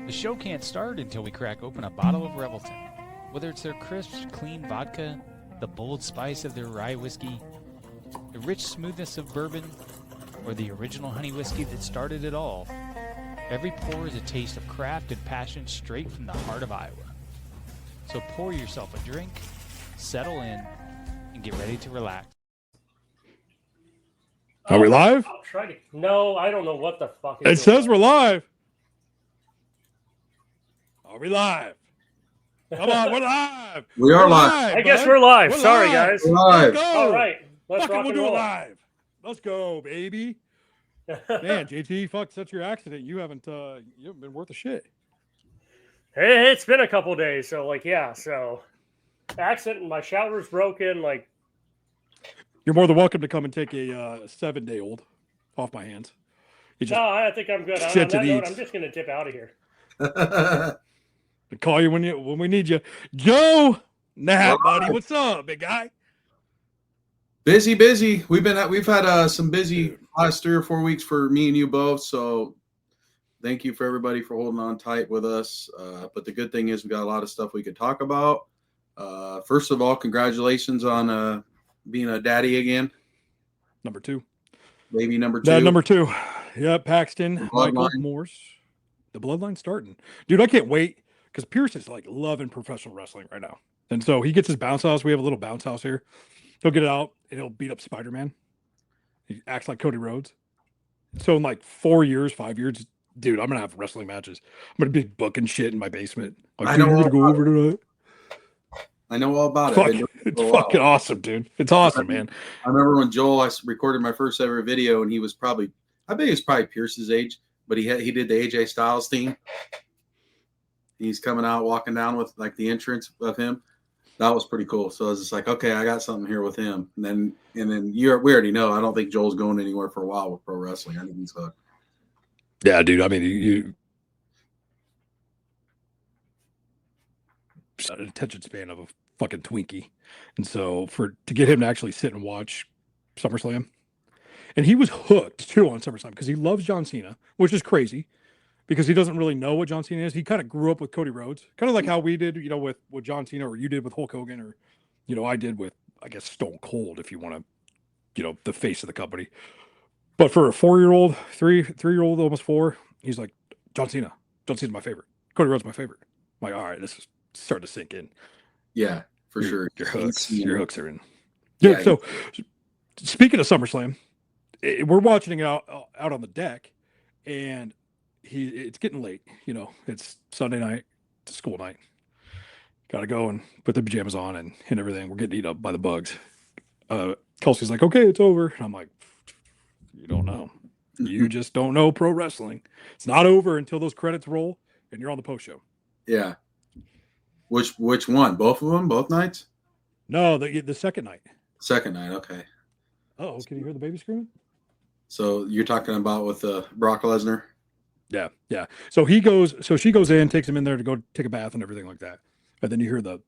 The show can't start until we crack open a bottle of Revelton. Whether it's their crisp, clean vodka, the bold spice of their rye whiskey, the rich smoothness of bourbon, or the original honey whiskey that started it all, every pour is a taste of craft and passion straight from the heart of Iowa. So pour yourself a drink, settle in, and get ready to relax. Are we live? I'll try to. No, I don't know what the fuck. It says we're live. Are we live? Come on, we're live. We are live. I guess we're live. We're Sorry, live. guys. We're live. Let's go. All right, let's Fuck it, rock we'll and do it roll. live. Let's go, baby. Man, JT, fuck, since your accident, you haven't been worth a shit. Hey, it's been a couple days, so so accident and my shower's broken. You're more than welcome to come and take a 7-day-old off my hands. You just No, I think I'm good. On shit that to note, eat. I'm just gonna dip out of here. call you when we need you. Joe, nah, buddy, what's up, big guy? Busy. We've had some busy last 3 or 4 weeks for me and you both. So thank you for everybody for holding on tight with us. But the good thing is we got a lot of stuff we could talk about. First of all, congratulations on being a daddy again. Number 2. Baby number 2. Dad number 2. Yeah, Paxton, Michael Bloodline. Morse. The bloodline's starting. Dude, I can't wait because Pierce is like loving professional wrestling right now. And so he gets his bounce house. We have a little bounce house here. He'll get it out and he'll beat up Spider-Man. He acts like Cody Rhodes. So in like 4 years, 5 years, dude, I'm going to have wrestling matches. I'm going to be booking shit in my basement. Like, I dude, know you need all to go over tonight. I know all about Fuck, it. it's fucking awesome, dude. It's awesome, man. I remember when I recorded my first ever video, and he was probably Pierce's age, but he did the AJ Styles theme. He's coming out, walking down with like the entrance of him. That was pretty cool. So I was just like, okay, I got something here with him. And then we already know. I don't think Joel's going anywhere for a while with pro wrestling. I think he's hooked. Yeah, dude. I mean, you an attention span of a fucking Twinkie, and so to get him to actually sit and watch SummerSlam, and he was hooked too on SummerSlam because he loves John Cena, which is crazy because he doesn't really know what John Cena is. He kind of grew up with Cody Rhodes, kind of like how we did, with John Cena, or you did with Hulk Hogan, or I did with, I guess, Stone Cold, if you want to, the face of the company. But for a 4-year-old, 3-year-old, almost 4, he's like, John Cena's my favorite. Cody Rhodes my favorite. I'm like, all right, this is starting to sink in. Yeah, for sure. Your hooks are in. Yeah, So speaking of SummerSlam, we're watching it out on the deck, and it's getting late. It's Sunday night, it's school night. Got to go and put the pajamas on and everything. We're getting eaten up by the bugs. Kelsey's like, okay, it's over. And I'm like, you don't know. You just don't know pro wrestling. It's not over until those credits roll and you're on the post show. Yeah. Which one? Both of them? Both nights? No, the second night. Second night. Okay. Oh, can you hear the baby screaming? So you're talking about with Brock Lesnar? Yeah. So she goes in, takes him in there to go take a bath and everything like that. And then you hear the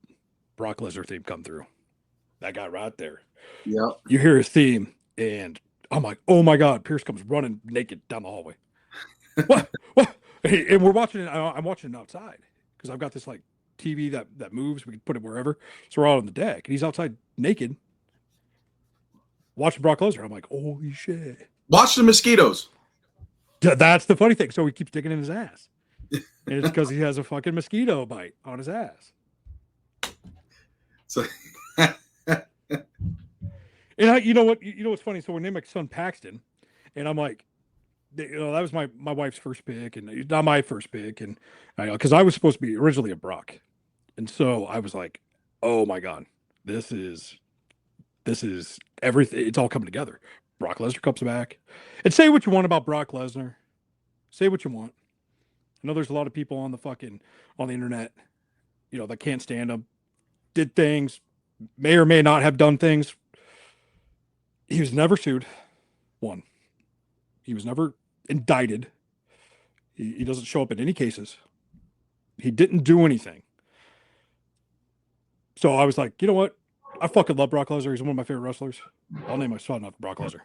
Brock Lesnar theme come through. That guy right there. Yeah. You hear his theme, and I'm like, oh my God, Pierce comes running naked down the hallway. What? And we're watching it. I'm watching it outside because I've got this like TV that moves. We can put it wherever. So we're out on the deck, and he's outside naked watching Brock Lesnar. I'm like, holy shit. Watch the mosquitoes. That's the funny thing. So he keeps digging in his ass. And it's because he has a fucking mosquito bite on his ass. So And you know what's funny? So we named my son Paxton, and I'm like, that was my wife's first pick, and not my first pick, and because I was supposed to be originally a Brock, and so I was like, oh my God, this is everything. It's all coming together. Brock Lesnar comes back, and say what you want about Brock Lesnar, say what you want. I know there's a lot of people on the internet, that can't stand him, did things, may or may not have done things. He was never sued. One. He was never indicted. He doesn't show up in any cases. He didn't do anything. So I was like, you know what? I fucking love Brock Lesnar. He's one of my favorite wrestlers. I'll name my son after Brock Lesnar.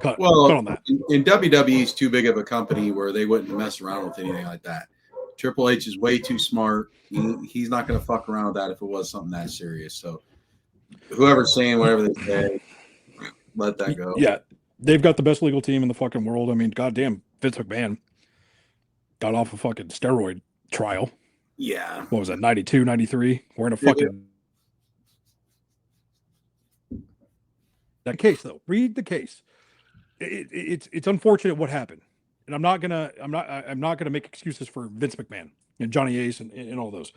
Cut on that. In WWE is too big of a company where they wouldn't mess around with anything like that. Triple H is way too smart. He's not going to fuck around with that if it was something that serious. So whoever's saying whatever they say, let that go. Yeah, they've got the best legal team in the fucking world. I mean, goddamn, Vince McMahon got off a fucking steroid trial. Yeah. What was that, 92, 93? We're in a fucking... That case, though. Read the case. It's unfortunate what happened. And I'm not gonna make excuses for Vince McMahon and Johnny Ace and all those.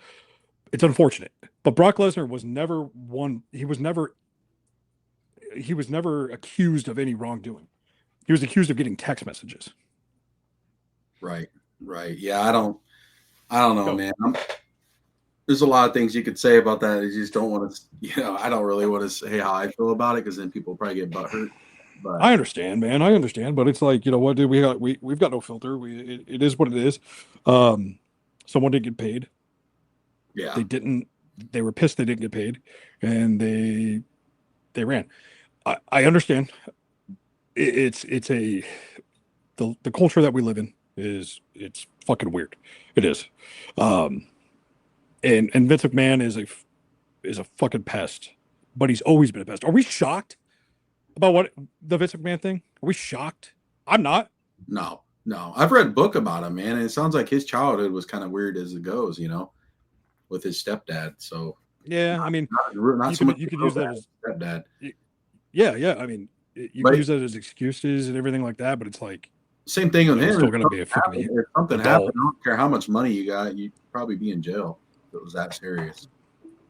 It's unfortunate. But Brock Lesnar was never one. He was never accused of any wrongdoing. He was accused of getting text messages. Right. Yeah, I don't know, man. There's a lot of things you could say about that. I just don't want to, I don't really want to say how I feel about it because then people probably get butthurt. But I understand, man. I understand, but it's like, you know what, dude? We've got no filter. It is what it is. Someone didn't get paid. Yeah, they didn't. They were pissed they didn't get paid, and they ran. I understand. It's the culture that we live in it's fucking weird. It is. And Vince McMahon is a fucking pest, but he's always been a pest. Are we shocked about what the Vince McMahon thing? Are we shocked? I'm not. No. I've read a book about him, man. And it sounds like his childhood was kind of weird as it goes, with his stepdad. So yeah, I mean, you could use that as stepdad. Yeah. I mean, you can use that as excuses and everything like that, but it's like same thing with him. Still going to be a fucking if something happened, I don't care how much money you got, you'd probably be in jail if it was that serious.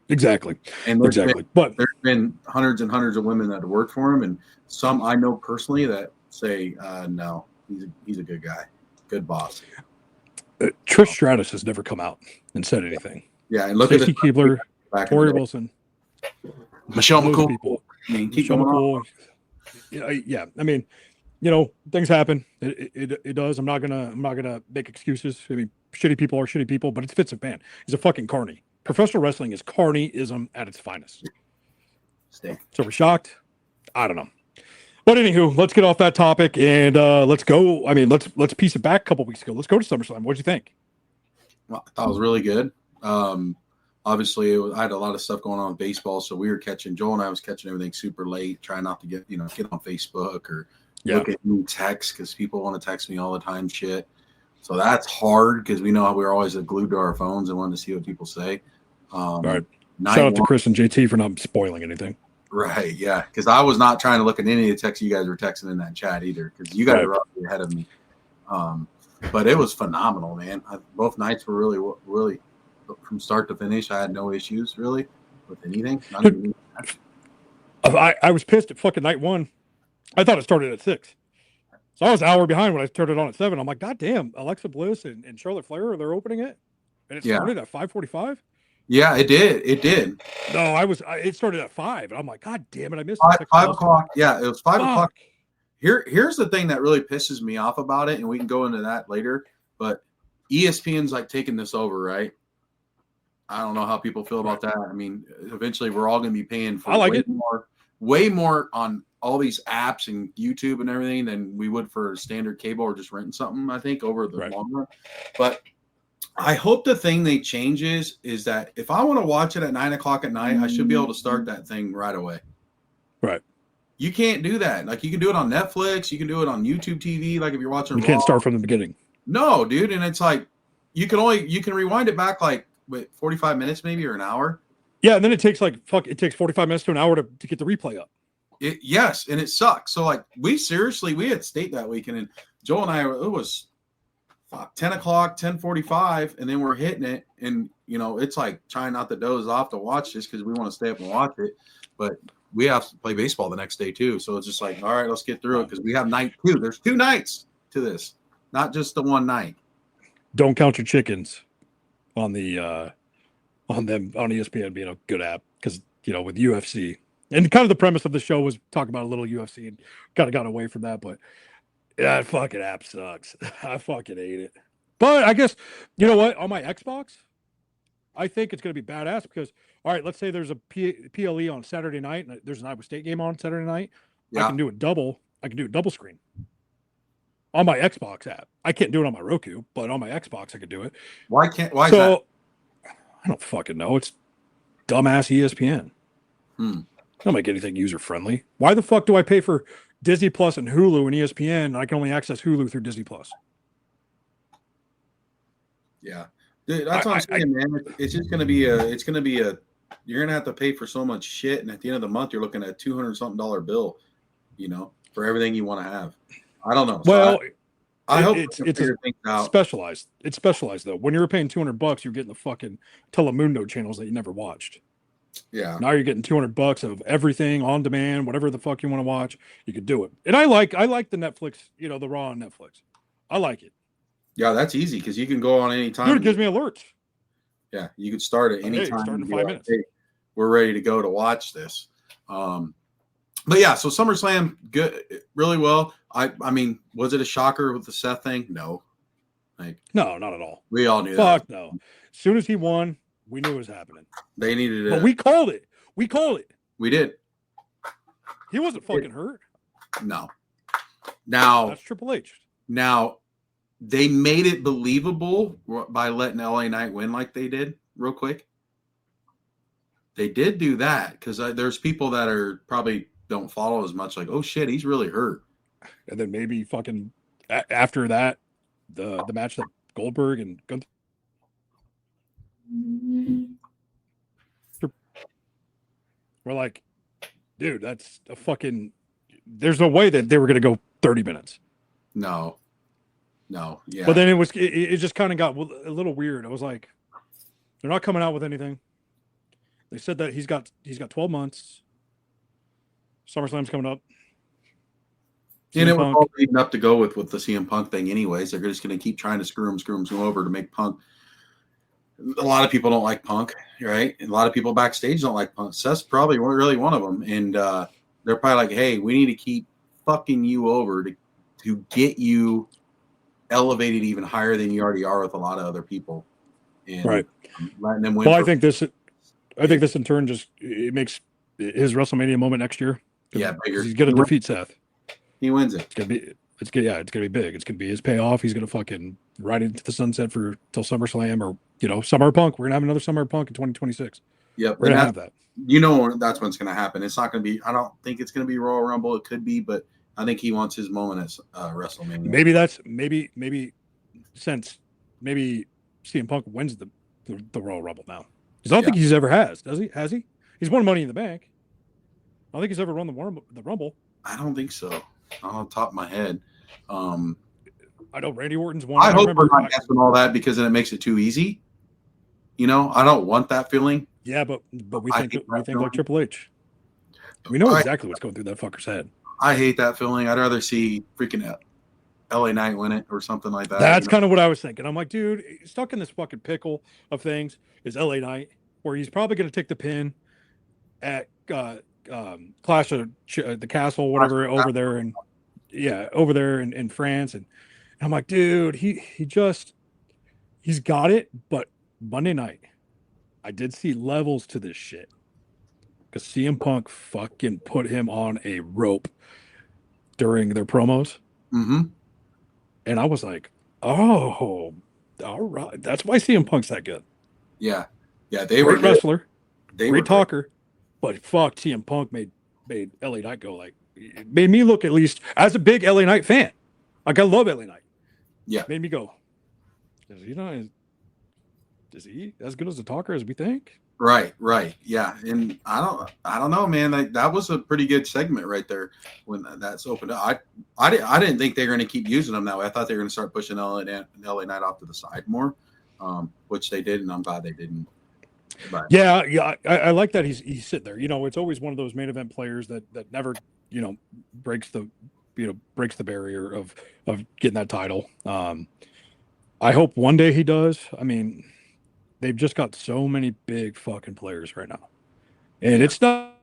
Exactly. And but there's been hundreds and hundreds of women that have worked for him, and some I know personally that say, no, he's a good guy, good boss. Trish Stratus has never come out and said anything. Yeah, and look Stacey at Keebler, Tori Wilson, Michelle McCool. People. Michelle McCool. Yeah. I mean, things happen. It does. I'm not gonna make excuses. I mean, shitty people are shitty people, but it's Vince McMahon. He's a fucking carny. Professional wrestling is carnyism at its finest. So we're shocked. I don't know. But anywho, let's get off that topic and let's go. I mean, let's piece it back a couple weeks ago. Let's go to SummerSlam. What'd you think? Well, I thought it was really good. Obviously, I had a lot of stuff going on with baseball, so we were Joel and I was catching everything super late, trying not to get on Facebook or look at new texts because people want to text me all the time shit. So that's hard because we know how we're always glued to our phones and wanting to see what people say. All right. Shout out to Chris and JT for not spoiling anything. Right, yeah, because I was not trying to look at any of the texts you guys were texting in that chat either because you guys were up ahead of me. But it was phenomenal, man. Both nights were really, really from start to finish. I had no issues really with anything. I was pissed at fucking night one. I thought it started at 6. So I was an hour behind when I turned it on at 7. I'm like, God damn, Alexa Bliss and Charlotte Flair, they're opening it? And it started at 5:45? Yeah, it did. It did. No, it started at 5. And I'm like, God damn it, I missed 5 o'clock. Yeah, it was 5 o'clock. Here's the thing that really pisses me off about it, and we can go into that later, but ESPN's like taking this over, right? I don't know how people feel about that. I mean, eventually we're all going to be paying for way more on all these apps and YouTube and everything than we would for standard cable or just renting something, I think, over the long run. But I hope the thing they change is that if I want to watch it at 9 o'clock at night, I should be able to start that thing right away. Right. You can't do that. Like, you can do it on Netflix. You can do it on YouTube TV. Like, if you're watching, you can't start from the beginning. No, dude. And it's like, you can rewind it back like 45 minutes maybe or an hour. Yeah. And then it takes 45 minutes to an hour to get the replay up. Yes. And it sucks. So like we had state that weekend and Joel and I, it was 10 o'clock, 10:45. And then we're hitting it. And it's like trying not to doze off to watch this because we want to stay up and watch it. But we have to play baseball the next day too. So it's just like, all right, let's get through it because we have night 2. There's 2 nights to this, not just the one night. Don't count your chickens on the on ESPN being a good app because with UFC and kind of the premise of the show was talk about a little UFC and kind of got away from that, but that fucking app sucks. I fucking hate it. But I guess you know what, on my Xbox, I think it's going to be badass because all right, let's say there's a PLE on Saturday night and there's an Iowa State game on Saturday night. Yeah. I can do it double screen. on my Xbox app. I can't do it on my Roku, but on my Xbox I could do it. Why is that? So I don't fucking know. It's dumbass ESPN. Don't make anything user friendly. Why the fuck do I pay for Disney Plus and Hulu and ESPN? And I can only access Hulu through Disney Plus. Yeah, dude, that's what I'm saying, man. It's just gonna be you're gonna have to pay for so much shit, and at the end of the month, you're looking at $200-something bill, for everything you want to have. I don't know. Well, so I hope it's out. specialized. It's specialized though. When you were paying $200, you're getting the fucking Telemundo channels that you never watched. Yeah. Now you're getting $200 of everything on demand, whatever the fuck you want to watch, you could do it. And I like the Netflix, the Raw on Netflix. I like it. Yeah, that's easy because you can go on any time. Dude, it gives me alerts. Yeah, you could start at any time. Start in 5 minutes. Hey, we're ready to go to watch this. But yeah, so SummerSlam, good, really well. I mean, was it a shocker with the Seth thing? No. No, not at all. We all knew that. Fuck no. As soon as he won, we knew it was happening. They needed it. But we called it. We did. He wasn't fucking hurt. No. Now that's Triple H. Now they made it believable by letting LA Knight win like they did real quick. They did do that because there's people that are probably don't follow as much. Like, oh shit, he's really hurt. And then maybe fucking after that, the match that Goldberg and Gunther. We're like, dude, that's a fucking. There's no way that they were going to go 30 minutes. No, yeah. But then it just kind of got a little weird. I was like, they're not coming out with anything. They said that he's got 12 months. SummerSlam's coming up. And it was all leading up to go with the CM Punk thing anyways. They're just going to keep trying to screw him over to make Punk. A lot of people don't like Punk, right? And a lot of people backstage don't like Punk. Seth's probably really one of them. And they're probably like, hey, we need to keep fucking you over to get you elevated even higher than you already are with a lot of other people. And right. Letting them win. Well, I think this in turn it makes his WrestleMania moment next year. Yeah, bigger. He's going to defeat Seth. He wins it. It's gonna be big. It's gonna be his payoff. He's gonna fucking ride into the sunset till SummerSlam or Summer Punk. We're gonna have another Summer Punk in 2026. Yep, we're gonna have that. That's when it's gonna happen. It's not gonna be. I don't think it's gonna be Royal Rumble. It could be, but I think he wants his moment at WrestleMania. Maybe since CM Punk wins the Royal Rumble now. Because I don't think he's ever has. Does he? Has he? He's won Money in the Bank. I don't think he's ever won the Rumble. I don't think so. On the top of my head. I know Randy Orton's one. I hope we're not guessing all that because then it makes it too easy. I don't want that feeling. Yeah, but we think like Triple H. We know exactly what's going through that fucker's head. I hate that feeling. I'd rather see freaking LA Knight win it or something like that. That's kind of what I was thinking. I'm like, dude, stuck in this fucking pickle of things is LA Knight, where he's probably going to take the pin at Clash of the Castle, whatever, over there in France, and I'm like, dude, he's got it. But Monday night, I did see levels to this shit because CM Punk fucking put him on a rope during their promos, and I was like, oh, all right, that's why CM Punk's that good. Yeah, they were great wrestler, great talker. But fuck, CM Punk made LA Knight go it made me look, at least as a big LA Knight fan. Like, I love LA Knight. Yeah. Made me go, is he as good as a talker as we think? Right. Yeah. And I don't know, man. That was a pretty good segment right there when that's opened up. I didn't think they were going to keep using them that way. I thought they were going to start pushing LA Knight off to the side more, which they did, and I'm glad they didn't. But. Yeah, I like that he's sitting there. It's always one of those main event players that never, breaks the barrier of getting that title. I hope one day he does. I mean, they've just got so many big fucking players right now, and it's not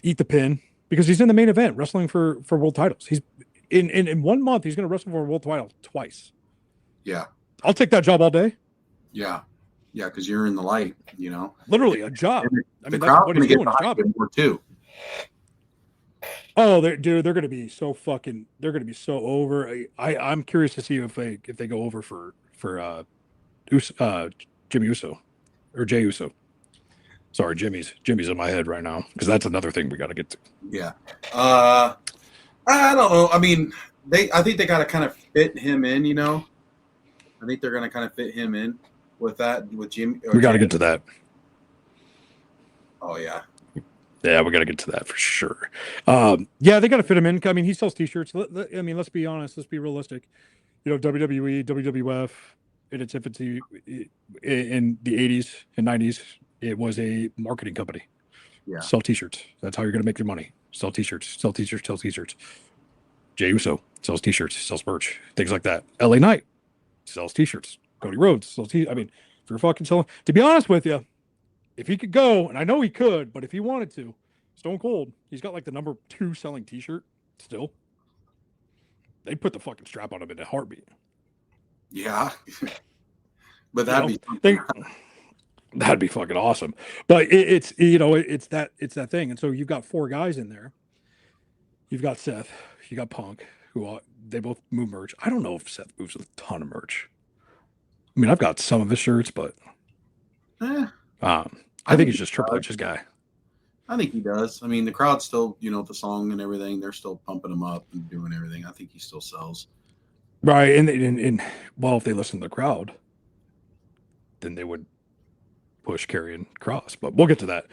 eat the pin because he's in the main event wrestling for world titles. He's in 1 month he's going to wrestle for a world title twice. Yeah. I'll take that job all day. Yeah, because you're in the light, Literally a job. I mean, that's what he's doing. His job more too. Oh, they're going to be so fucking. They're going to be so over. I'm curious to see if they go over for Jimmy Uso or Jay Uso. Sorry, Jimmy's in my head right now because that's another thing we got to get to. Yeah. I don't know. I mean, I think they got to kind of fit him in. You know, I think they're going to kind of fit him in with that with Jimmy. We got to get to that. Oh yeah. Yeah, we got to get to that for sure. Yeah, they got to fit him in. I mean, he sells T-shirts. I mean, let's be honest. Let's be realistic. You know, WWE, WWF, in its infancy in the 80s and 90s, it was a marketing company. Yeah. Sell T-shirts. That's how you're going to make your money. Sell T-shirts. Sell T-shirts. Sell T-shirts. Jey Uso sells T-shirts. Sells merch. Things like that. LA Knight sells T-shirts. Cody Rhodes sells I mean, if you're fucking selling, to be honest with you, if he could go, and I know he could, but if he wanted to, Stone Cold, he's got like the number 2 selling T-shirt still. They'd put the fucking strap on him in a heartbeat. Yeah. But that'd be fucking awesome. But it's that thing. And so you've got 4 guys in there. You've got Seth, you got Punk, they both move merch. I don't know if Seth moves a ton of merch. I mean, I've got some of his shirts, but I think he's just Triple H's guy. I think he does. I mean, the crowd's still, the song and everything. They're still pumping him up and doing everything. I think he still sells. Right, and well, if they listen to the crowd, then they would push Karrion Kross. But we'll get to that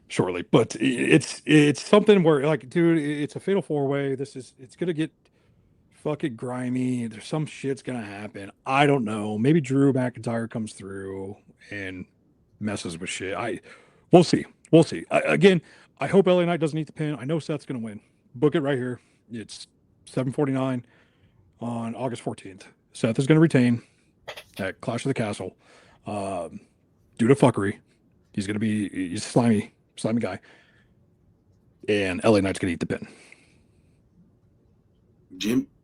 shortly. But it's something where, like, dude, it's a fatal 4-way. It's gonna get fucking grimy. There's some shit's gonna happen. I don't know. Maybe Drew McIntyre comes through and messes with shit. We'll see. Again, I hope LA Knight doesn't eat the pin. I know Seth's gonna win. Book it right here. It's 7:49 on August 14th. Seth is gonna retain at Clash of the Castle. Due to fuckery, he's a slimy guy, and LA Knight's gonna eat the pin.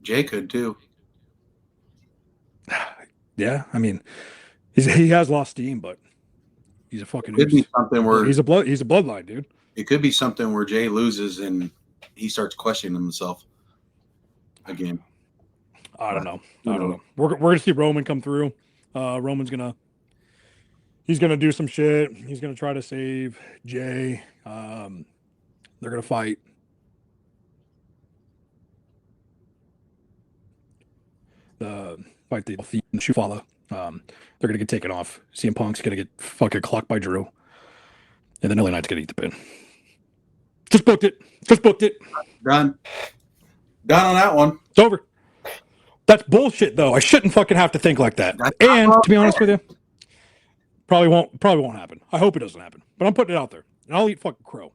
Jay could too. Yeah, I mean, he has lost steam, but he's a fucking. It could be something where he's a bloodline, dude. It could be something where Jay loses and he starts questioning himself again. I don't know. We're gonna see Roman come through. Roman's he's gonna do some shit. He's gonna try to save Jay. They're gonna fight. Fight the Shufala. They're gonna get taken off. CM Punk's gonna get fucking clocked by Drew, and then LA Knight's gonna eat the pin. Just booked it. Done on that one. It's over. That's bullshit, though. I shouldn't fucking have to think like that. And to be honest with you, probably won't happen. I hope it doesn't happen. But I'm putting it out there, and I'll eat fucking crow.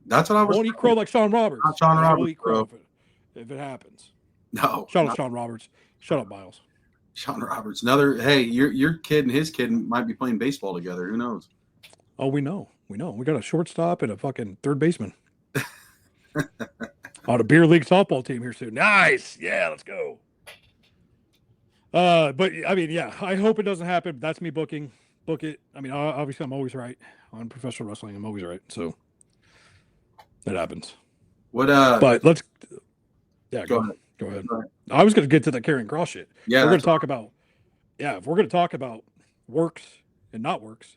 That's what I was. I won't eat crow like Sean Roberts. Not Sean Roberts. I'll eat crow if it happens. No. Shout out Sean Roberts. Shut up, Miles. Sean Roberts. Hey, your kid and his kid might be playing baseball together. Who knows? Oh, we know. We got a shortstop and a fucking third baseman. On a beer league softball team here soon. Nice. Yeah, let's go. But I mean, yeah, I hope it doesn't happen. That's me booking. Book it. I mean, obviously I'm always right on professional wrestling. I'm always right. So that happens. But let's go ahead. I was going to get to the Karrion Kross shit. Yeah. We're going to talk about if we're going to talk about works and not works.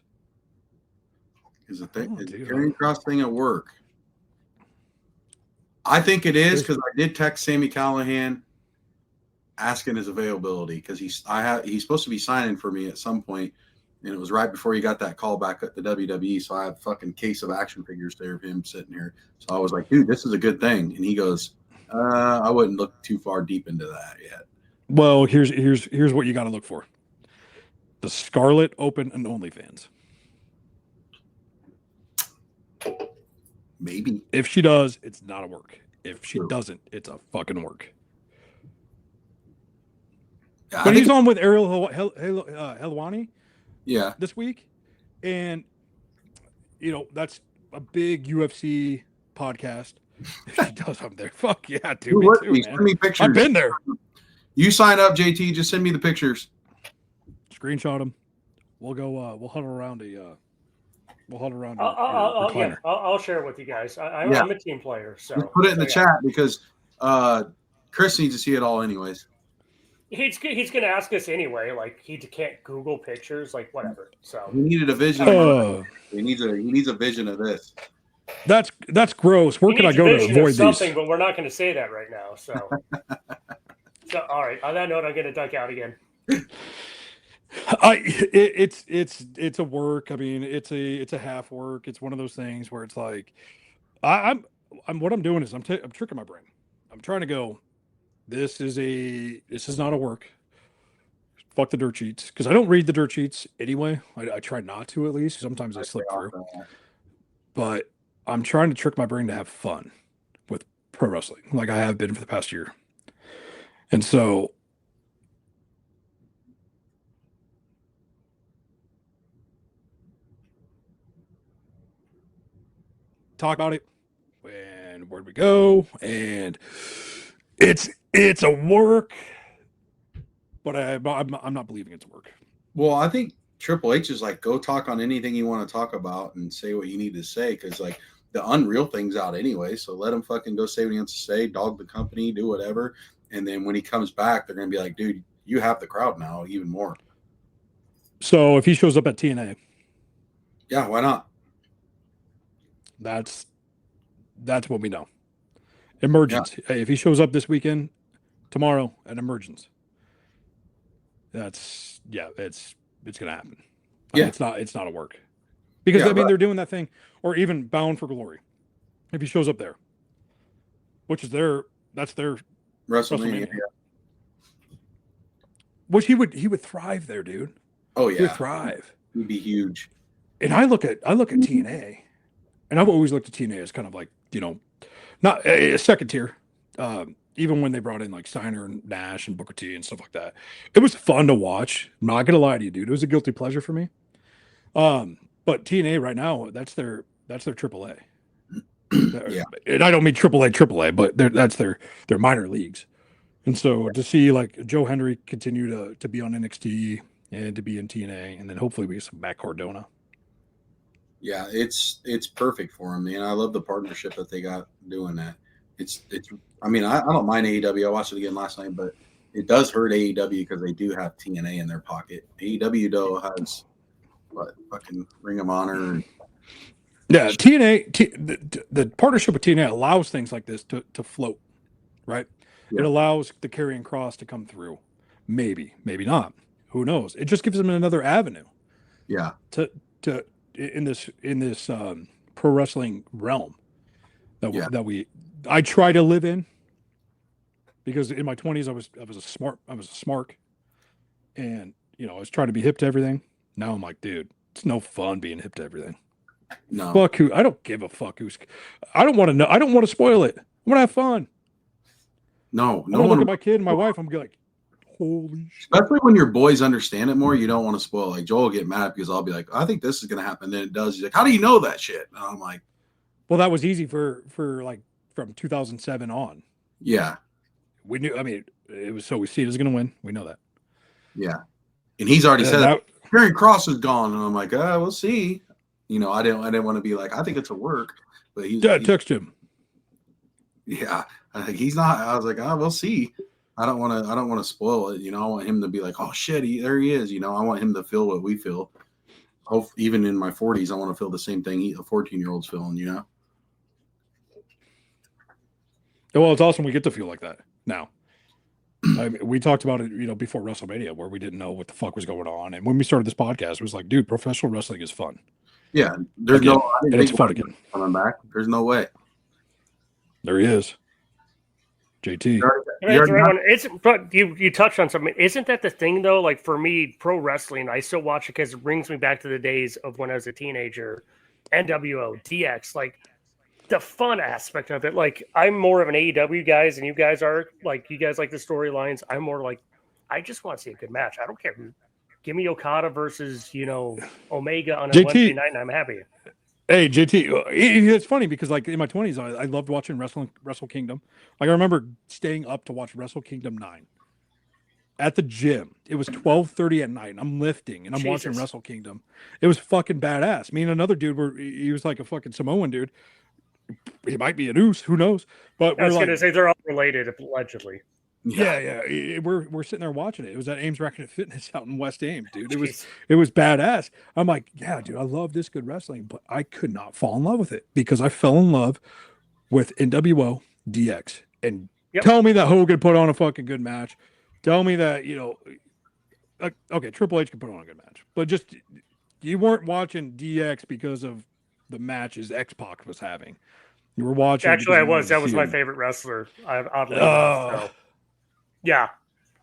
Is the Karrion Kross thing at work? I think it is because I did text Sami Callihan asking his availability because he's supposed to be signing for me at some point, and it was right before he got that call back at the WWE. So I have a fucking case of action figures there of him sitting here. So I was like, dude, this is a good thing. And he goes, I wouldn't look too far deep into that yet. Well, here's what you got to look for: the Scarlet Open and OnlyFans. Maybe if she does, it's not a work. If she doesn't, it's a fucking work. But he's on with Ariel Helwani, this week, and that's a big UFC podcast. If she does, I'm there. Fuck yeah, dude. Me too, man. Send me pictures. I've been there. You sign up, JT. Just send me the pictures. Screenshot them. We'll go. We'll huddle around We'll huddle around I'll, your I'll, I'll, yeah, recliner. I'll share it with you guys. Yeah. I'm a team player, Just so put it in the yeah. chat because Chris needs to see it all anyways. He's going to ask us anyway. Like he can't Google pictures, like whatever. So He needed a vision. He needs a vision of this. That's gross. Where he can I needs a go to vision of avoid something, these? but we're not going to say that right now. So, all right. On that note, I'm going to duck out again. It's a work. I mean, it's a half work. It's one of those things where it's like, I'm what I'm doing is I'm tricking my brain. I'm trying to go. This is not a work. Fuck the dirt sheets because I don't read the dirt sheets anyway. I try not to, at least. Sometimes I slip through. But I'm trying to trick my brain to have fun with pro wrestling, like I have been for the past year. And so talk about it. And where'd we go? And it's a work, but I'm not believing it's a work. Well, I think Triple H is like, go talk on anything you want to talk about and say what you need to say, because like the Unreal thing's out anyway. So let him fucking go say what he wants to say, dog the company, do whatever. And then when he comes back, they're gonna be like, dude, you have the crowd now, even more. So if he shows up at TNA, yeah, why not? That's what we know. Emergence. Yeah. Hey, if he shows up this weekend, tomorrow at Emergence, it's gonna happen. Yeah, it's not a work, because I mean they're doing that thing, or even Bound for Glory. If he shows up there, which is that's their WrestleMania. Yeah. Which he would thrive there, dude. Oh yeah, he would thrive. He'd be huge. And I look at TNA, and I've always looked at TNA as kind of like, not a second tier. Even when they brought in like Steiner and Nash and Booker T and stuff like that, it was fun to watch. I'm not gonna lie to you, dude. It was a guilty pleasure for me. But TNA right now, that's their AAA. Yeah. And I don't mean AAA, but that's their minor leagues. And so to see like Joe Hendry continue to be on NXT and to be in TNA, and then hopefully we get some Matt Cardona. Yeah, it's perfect for him, man. I love the partnership that they got doing that. It's. I mean, I don't mind AEW. I watched it again last night, but it does hurt AEW because they do have TNA in their pocket. AEW though has fucking Ring of Honor. And yeah, TNA. The partnership with TNA allows things like this to float, right? Yeah. It allows the Karrion Kross to come through. Maybe not. Who knows? It just gives them another avenue. Yeah. To in this pro wrestling realm that I try to live in, because in my 20s I was a smart, and I was trying to be hip to everything. Now I'm like, dude, it's no fun being hip to everything. No, fuck who. I don't give a fuck who's. I don't want to know. I don't want to spoil it. I want to have fun. No, I want to look at my kid and my wife. I'm like, holy shit. Especially when your boys understand it more, you don't want to spoil. Like Joel will get mad because I'll be like, I think this is gonna happen. Then it does. He's like, how do you know that shit? And I'm like, well, that was easy for like from 2007 on. Yeah, we knew. I mean, it was so we see it is gonna win. We know that. Yeah, and he's already said that Karrion Kross is gone, and I'm like, we'll see. I didn't want to be like, I think it's a work, but he's text him. Yeah, I think he's not. I was like, we'll see. I don't want to spoil it. I want him to be like, oh shit, there he is. I want him to feel what we feel. Even in my 40s, I want to feel the same thing a 14-year-old's feeling. Well, it's awesome we get to feel like that now. I mean, we talked about it, before WrestleMania, where we didn't know what the fuck was going on, and when we started this podcast, it was like, dude, professional wrestling is fun. Yeah, there's again, and it's fun again. Coming back, there's no way. There he is. JT. But you touched on something. Isn't that the thing though? Like for me, pro wrestling, I still watch it because it brings me back to the days of when I was a teenager. NWO, DX, like the fun aspect of it. Like I'm more of an AEW guys, and you guys are like you guys like the storylines. I'm more like I just want to see a good match. I don't care who. Give me Okada versus Omega on a Wednesday night, and I'm happy. Hey, JT, it's funny because like in my 20s, I loved watching Wrestle Kingdom. Like I remember staying up to watch Wrestle Kingdom 9. at the gym. It was 12:30 at night, and I'm lifting, and I'm watching Jesus. Wrestle Kingdom. It was fucking badass. Me and another dude he was like a fucking Samoan dude. He might be a noose, who knows? But I we're was like, going to say they're all related, allegedly. yeah. We're sitting there watching it. It was at Ames Racket Fitness out in West Ames, dude. Jeez. It was badass. I'm like, yeah, dude, I love this good wrestling, but I could not fall in love with it because I fell in love with NWO DX. And tell me that Hogan put on a fucking good match. Tell me that, okay, Triple H can put on a good match, but just you weren't watching DX because of the matches X-Pac was having. You were watching. Actually, I was. That was was my him. favorite wrestler. Oddly enough. So. Yeah.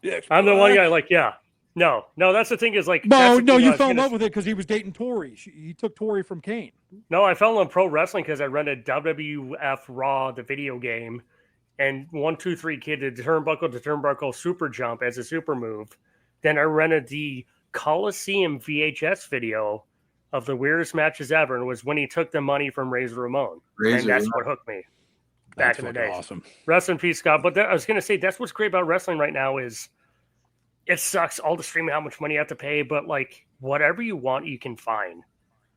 Yeah, I'm the one guy. Like, yeah. No. That's the thing. Is like. No. You fell in love with it because he was dating Tori. He took Tori from Kane. No, I fell in pro wrestling because I rented WWF Raw, the video game, and 1, 2, 3 Kid did turnbuckle to turnbuckle super jump as a super move. Then I rented the Coliseum VHS video of the weirdest matches ever, and it was when he took the money from Razor Ramon. And that's what hooked me back in the day. Awesome. Rest in peace, Scott. But I was going to say, that's what's great about wrestling right now is it sucks all the streaming, how much money you have to pay, but like whatever you want, you can find.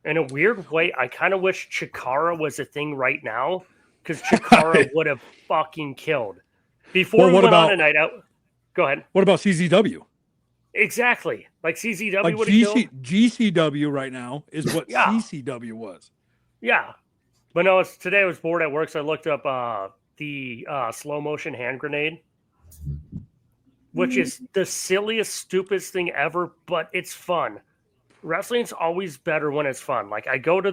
In a weird way, I kind of wish Chikara was a thing right now because Chikara would have fucking killed. Before we went on a night out. Go ahead. What about CZW? Exactly. Like CZW like would have killed. GCW right now is what CCW was. Yeah. But no, today I was bored at work, so I looked up the slow motion hand grenade, which is the silliest, stupidest thing ever, but it's fun. Wrestling's always better when it's fun. Like when I go to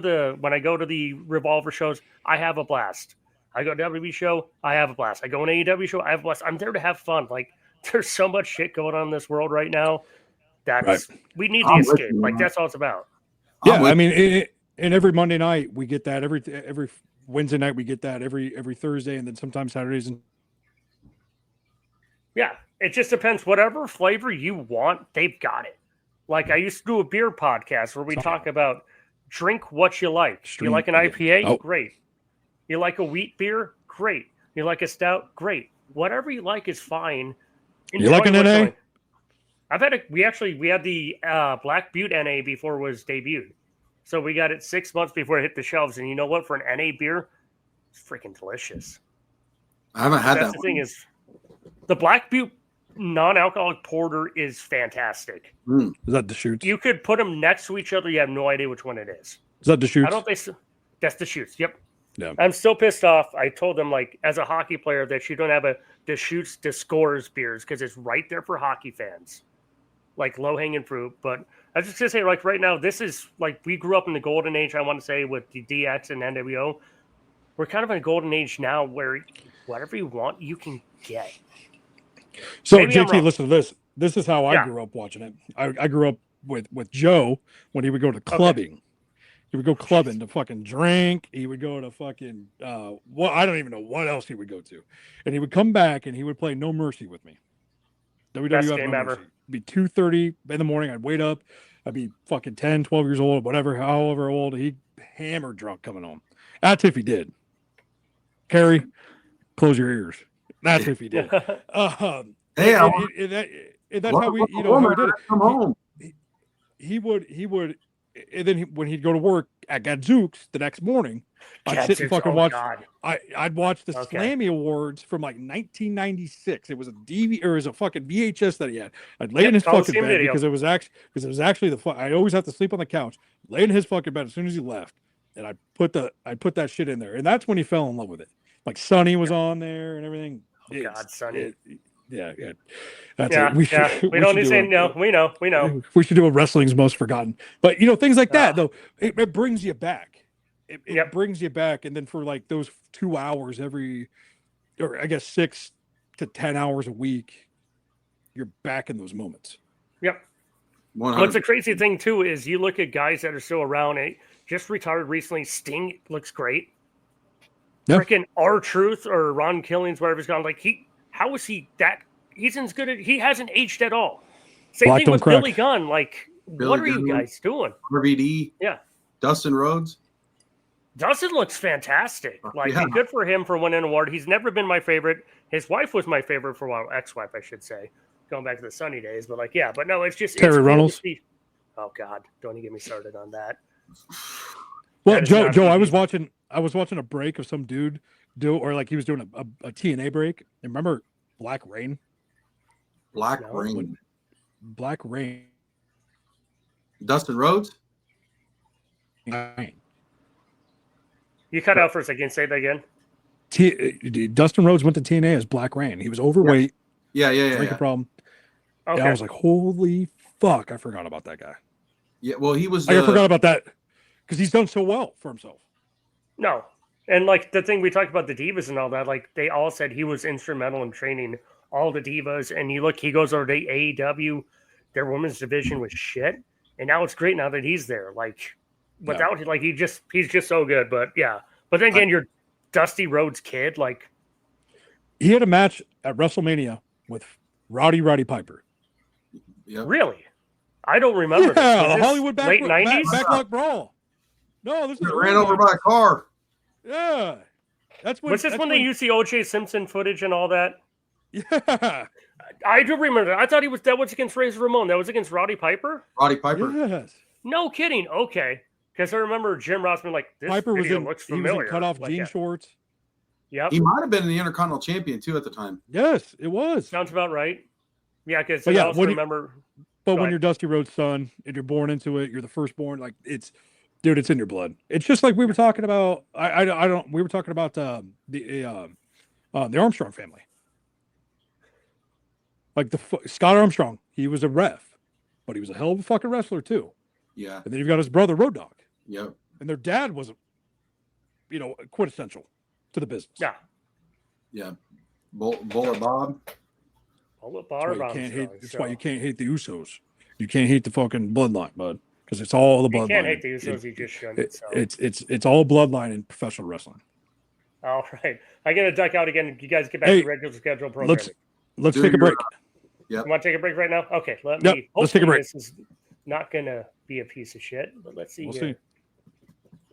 the Revolver shows, I have a blast. I go to WWE show, I have a blast. I go to an AEW show, I have a blast. I'm there to have fun. Like there's so much shit going on in this world right now. We need the escape. Like that's all it's about. Yeah, I mean, and every Monday night we get that. Every Wednesday night we get that. Every Thursday, and then sometimes Saturdays. And yeah, it just depends. Whatever flavor you want, they've got it. Like I used to do a beer podcast where we talk about drink what you like. You like an IPA? Great. You like a wheat beer? Great. You like a stout? Great. Whatever you like is fine. You like an NA? We had the Black Butte NA before it was debuted. So we got it 6 months before it hit the shelves. And you know what? For an NA beer, it's freaking delicious. I haven't had that. That's the thing is the Black Butte non-alcoholic porter is fantastic. Is that Deschutes? You could put them next to each other. You have no idea which one it is. Is that Deschutes? I don't think that's Deschutes. Yep. Yeah. I'm still pissed off. I told them, like, as a hockey player, that you don't have a Deschutes Discores beers because it's right there for hockey fans, like low-hanging fruit. But I was just gonna say, like, right now, this is like we grew up in the golden age. I want to say with the DX and NWO, we're kind of in a golden age now where whatever you want, you can get. So JT, listen to this. This is how I grew up watching it. I grew up with Joe when he would go to clubbing. Okay. He would go clubbing to fucking drink. He would go to fucking I don't even know what else he would go to. And he would come back and he would play No Mercy with me. WWF Best No game Mercy. ever. It'd be 2:30 in the morning. I'd wait up. I'd be fucking 10, 12 years old, however old. He'd hammered drunk coming home. That's if he did. Carrie, close your ears. That's if he did. Hey, that's how we, how we did it. Come home. He would, and then when he'd go to work at Gadzooks the next morning, I'd sit and fucking watch. I'd watch the Slammy Awards from like 1996. It was a DVD or it was a fucking VHS that he had. I'd lay in his fucking bed because it was actually I always have to sleep on the couch. Lay in his fucking bed as soon as he left, and I'd put that shit in there, and that's when he fell in love with it. Like Sonny was on there and everything. God, Sonny. Yeah. That's it. We don't need to say no. We know. We should do a Wrestling's Most Forgotten. But things like that though, it brings you back. It brings you back, and then for like those 2 hours or I guess 6 to 10 hours a week, you're back in those moments. Yep. 100%. What's the crazy thing too is you look at guys that are still around. Just retired recently. Sting looks great. Yep. Freaking R-Truth or Ron Killings, wherever he's gone. Like how is he that? He's as good as he hasn't aged at all. Same thing with Billy Gunn. Like, what are you guys doing? RVD. Yeah. Dustin Rhodes. Dustin looks fantastic. Like, good for him for winning an award. He's never been my favorite. His wife was my favorite for a while. Ex-wife, I should say. going back to the sunny days, but like, yeah, but no, it's just Terry it's cool to Runnels. see- Oh God, don't even get me started on that. Well, That is Joe, not I easy. was watching a break of some dude he was doing a TNA break. And remember Black Rain? Black No. Rain. Black Rain. Dustin Rhodes? You cut out for a second. Say that again. Dustin Rhodes went to TNA as Black Rain. He was overweight, drinking problem. Okay. And I was like, holy fuck, I forgot about that guy. Yeah, well, he was. I forgot about that because he's done so well for himself. No. And like the thing we talked about the divas and all that, like they all said he was instrumental in training all the divas. And he goes over to AEW, their women's division was shit. And now it's great now that he's there. Like without like he's just so good. But yeah. But then again, you're Dusty Rhodes' kid. Like he had a match at WrestleMania with Roddy Piper. Yep. Really? I don't remember. Yeah, Hollywood late 90s. backlog brawl. No, this is Ran over by a car. Yeah, that's when. Was this when they used the O.J. Simpson footage and all that? Yeah. I do remember that. I thought that was against Razor Ramon. That was against Roddy Piper. Roddy Piper. Yes. No kidding. Okay, because I remember Jim Ross being like, "This Piper was video in. looks He was familiar." in cut-off Like, jean yeah. shorts. Yep, He might have been the Intercontinental Champion too at the time. Yes, it was. sounds about right. Yeah, because But I yeah, also when you- remember. But Go when ahead. you're Dusty Rhodes' son and you're born into it, you're the firstborn. Like it's in your blood. It's just like we were talking about. I don't. We were talking about the Armstrong family. Like Scott Armstrong, he was a ref, but he was a hell of a fucking wrestler too. Yeah. And then you've got his brother Road Dogg, Yep. and their dad was, quintessential to the business. Yeah, Yeah. Bullet Bob. Bullet That's Bar why you can't hate. Armstrong, That's so- why you can't hate the Usos. You can't hate the fucking bloodline, bud, because it's all the bloodline. You can't hate the Usos. You just shouldn't. So. It's all bloodline in professional wrestling. All right, I got to duck out again. You guys get back Hey, to regular schedule programming. Let's Do take a your- break. You want to take a break right now? Okay, Yep, me. let's take a hopefully break. This is not gonna be a piece of shit, but let's see We'll here.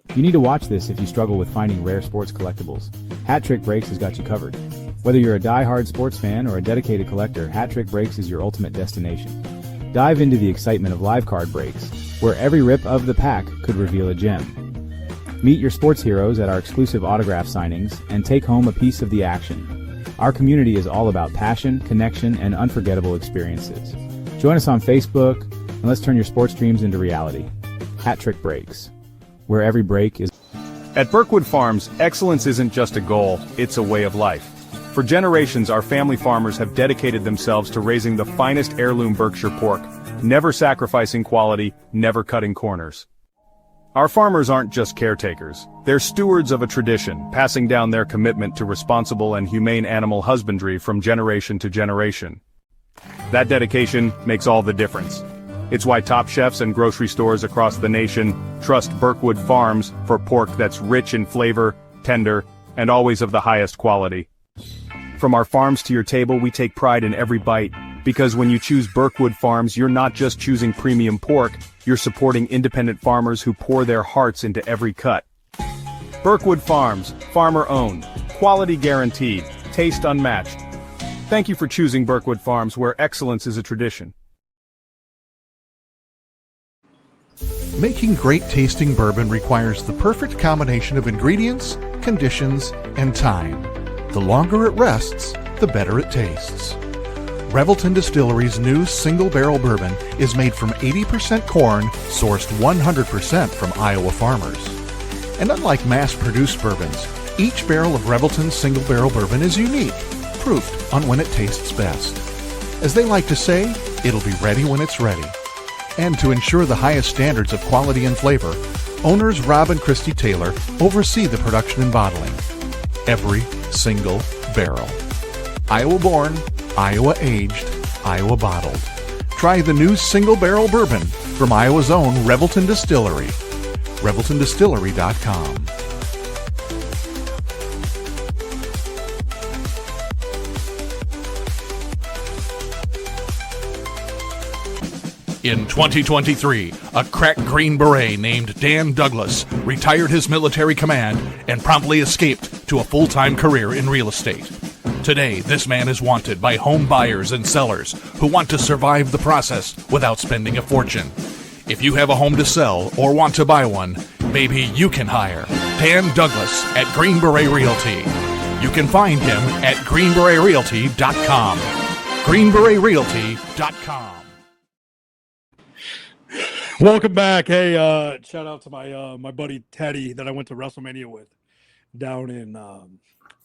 see. You need to watch this if you struggle with finding rare sports collectibles. Hat Trick Breaks has got you covered. Whether you're a die-hard sports fan or a dedicated collector, Hat Trick Breaks is your ultimate destination. Dive into the excitement of live card breaks, where every rip of the pack could reveal a gem. Meet your sports heroes at our exclusive autograph signings and take home a piece of the action. Our community is all about passion, connection, and unforgettable experiences. Join us on Facebook, and let's turn your sports dreams into reality. Hat Trick Breaks, where every break is... At Birkwood Farms, excellence isn't just a goal, it's a way of life. For generations, our family farmers have dedicated themselves to raising the finest heirloom Berkshire pork, never sacrificing quality, never cutting corners. Our farmers aren't just caretakers, they're stewards of a tradition, passing down their commitment to responsible and humane animal husbandry from generation to generation. That dedication makes all the difference. It's why top chefs and grocery stores across the nation trust Birkwood Farms for pork that's rich in flavor, tender, and always of the highest quality. From our farms to your table, we take pride in every bite, because when you choose Birkwood Farms, you're not just choosing premium pork, you're supporting independent farmers who pour their hearts into every cut. Birkwood Farms, farmer-owned, quality guaranteed, taste unmatched. Thank you for choosing Birkwood Farms, where excellence is a tradition. Making great tasting bourbon requires the perfect combination of ingredients, conditions, and time. The longer it rests, the better it tastes. Revelton Distillery's new single barrel bourbon is made from 80% corn, sourced 100% from Iowa farmers. And unlike mass-produced bourbons, each barrel of Revelton's single barrel bourbon is unique, proofed on when it tastes best. As they like to say, it'll be ready when it's ready. And to ensure the highest standards of quality and flavor, owners Rob and Christy Taylor oversee the production and bottling. Every single barrel. Iowa born, Iowa aged, Iowa bottled. Try the new single barrel bourbon from Iowa's own Revelton Distillery. ReveltonDistillery.com. In 2023, a crack Green Beret named Dan Douglas retired his military command and promptly escaped to a full-time career in real estate. Today, this man is wanted by home buyers and sellers who want to survive the process without spending a fortune. If you have a home to sell or want to buy one, maybe you can hire Dan Douglas at Green Beret Realty. You can find him at greenberetrealty.com. greenberetrealty.com. Welcome back. Hey, shout out to my buddy Teddy that I went to WrestleMania with down in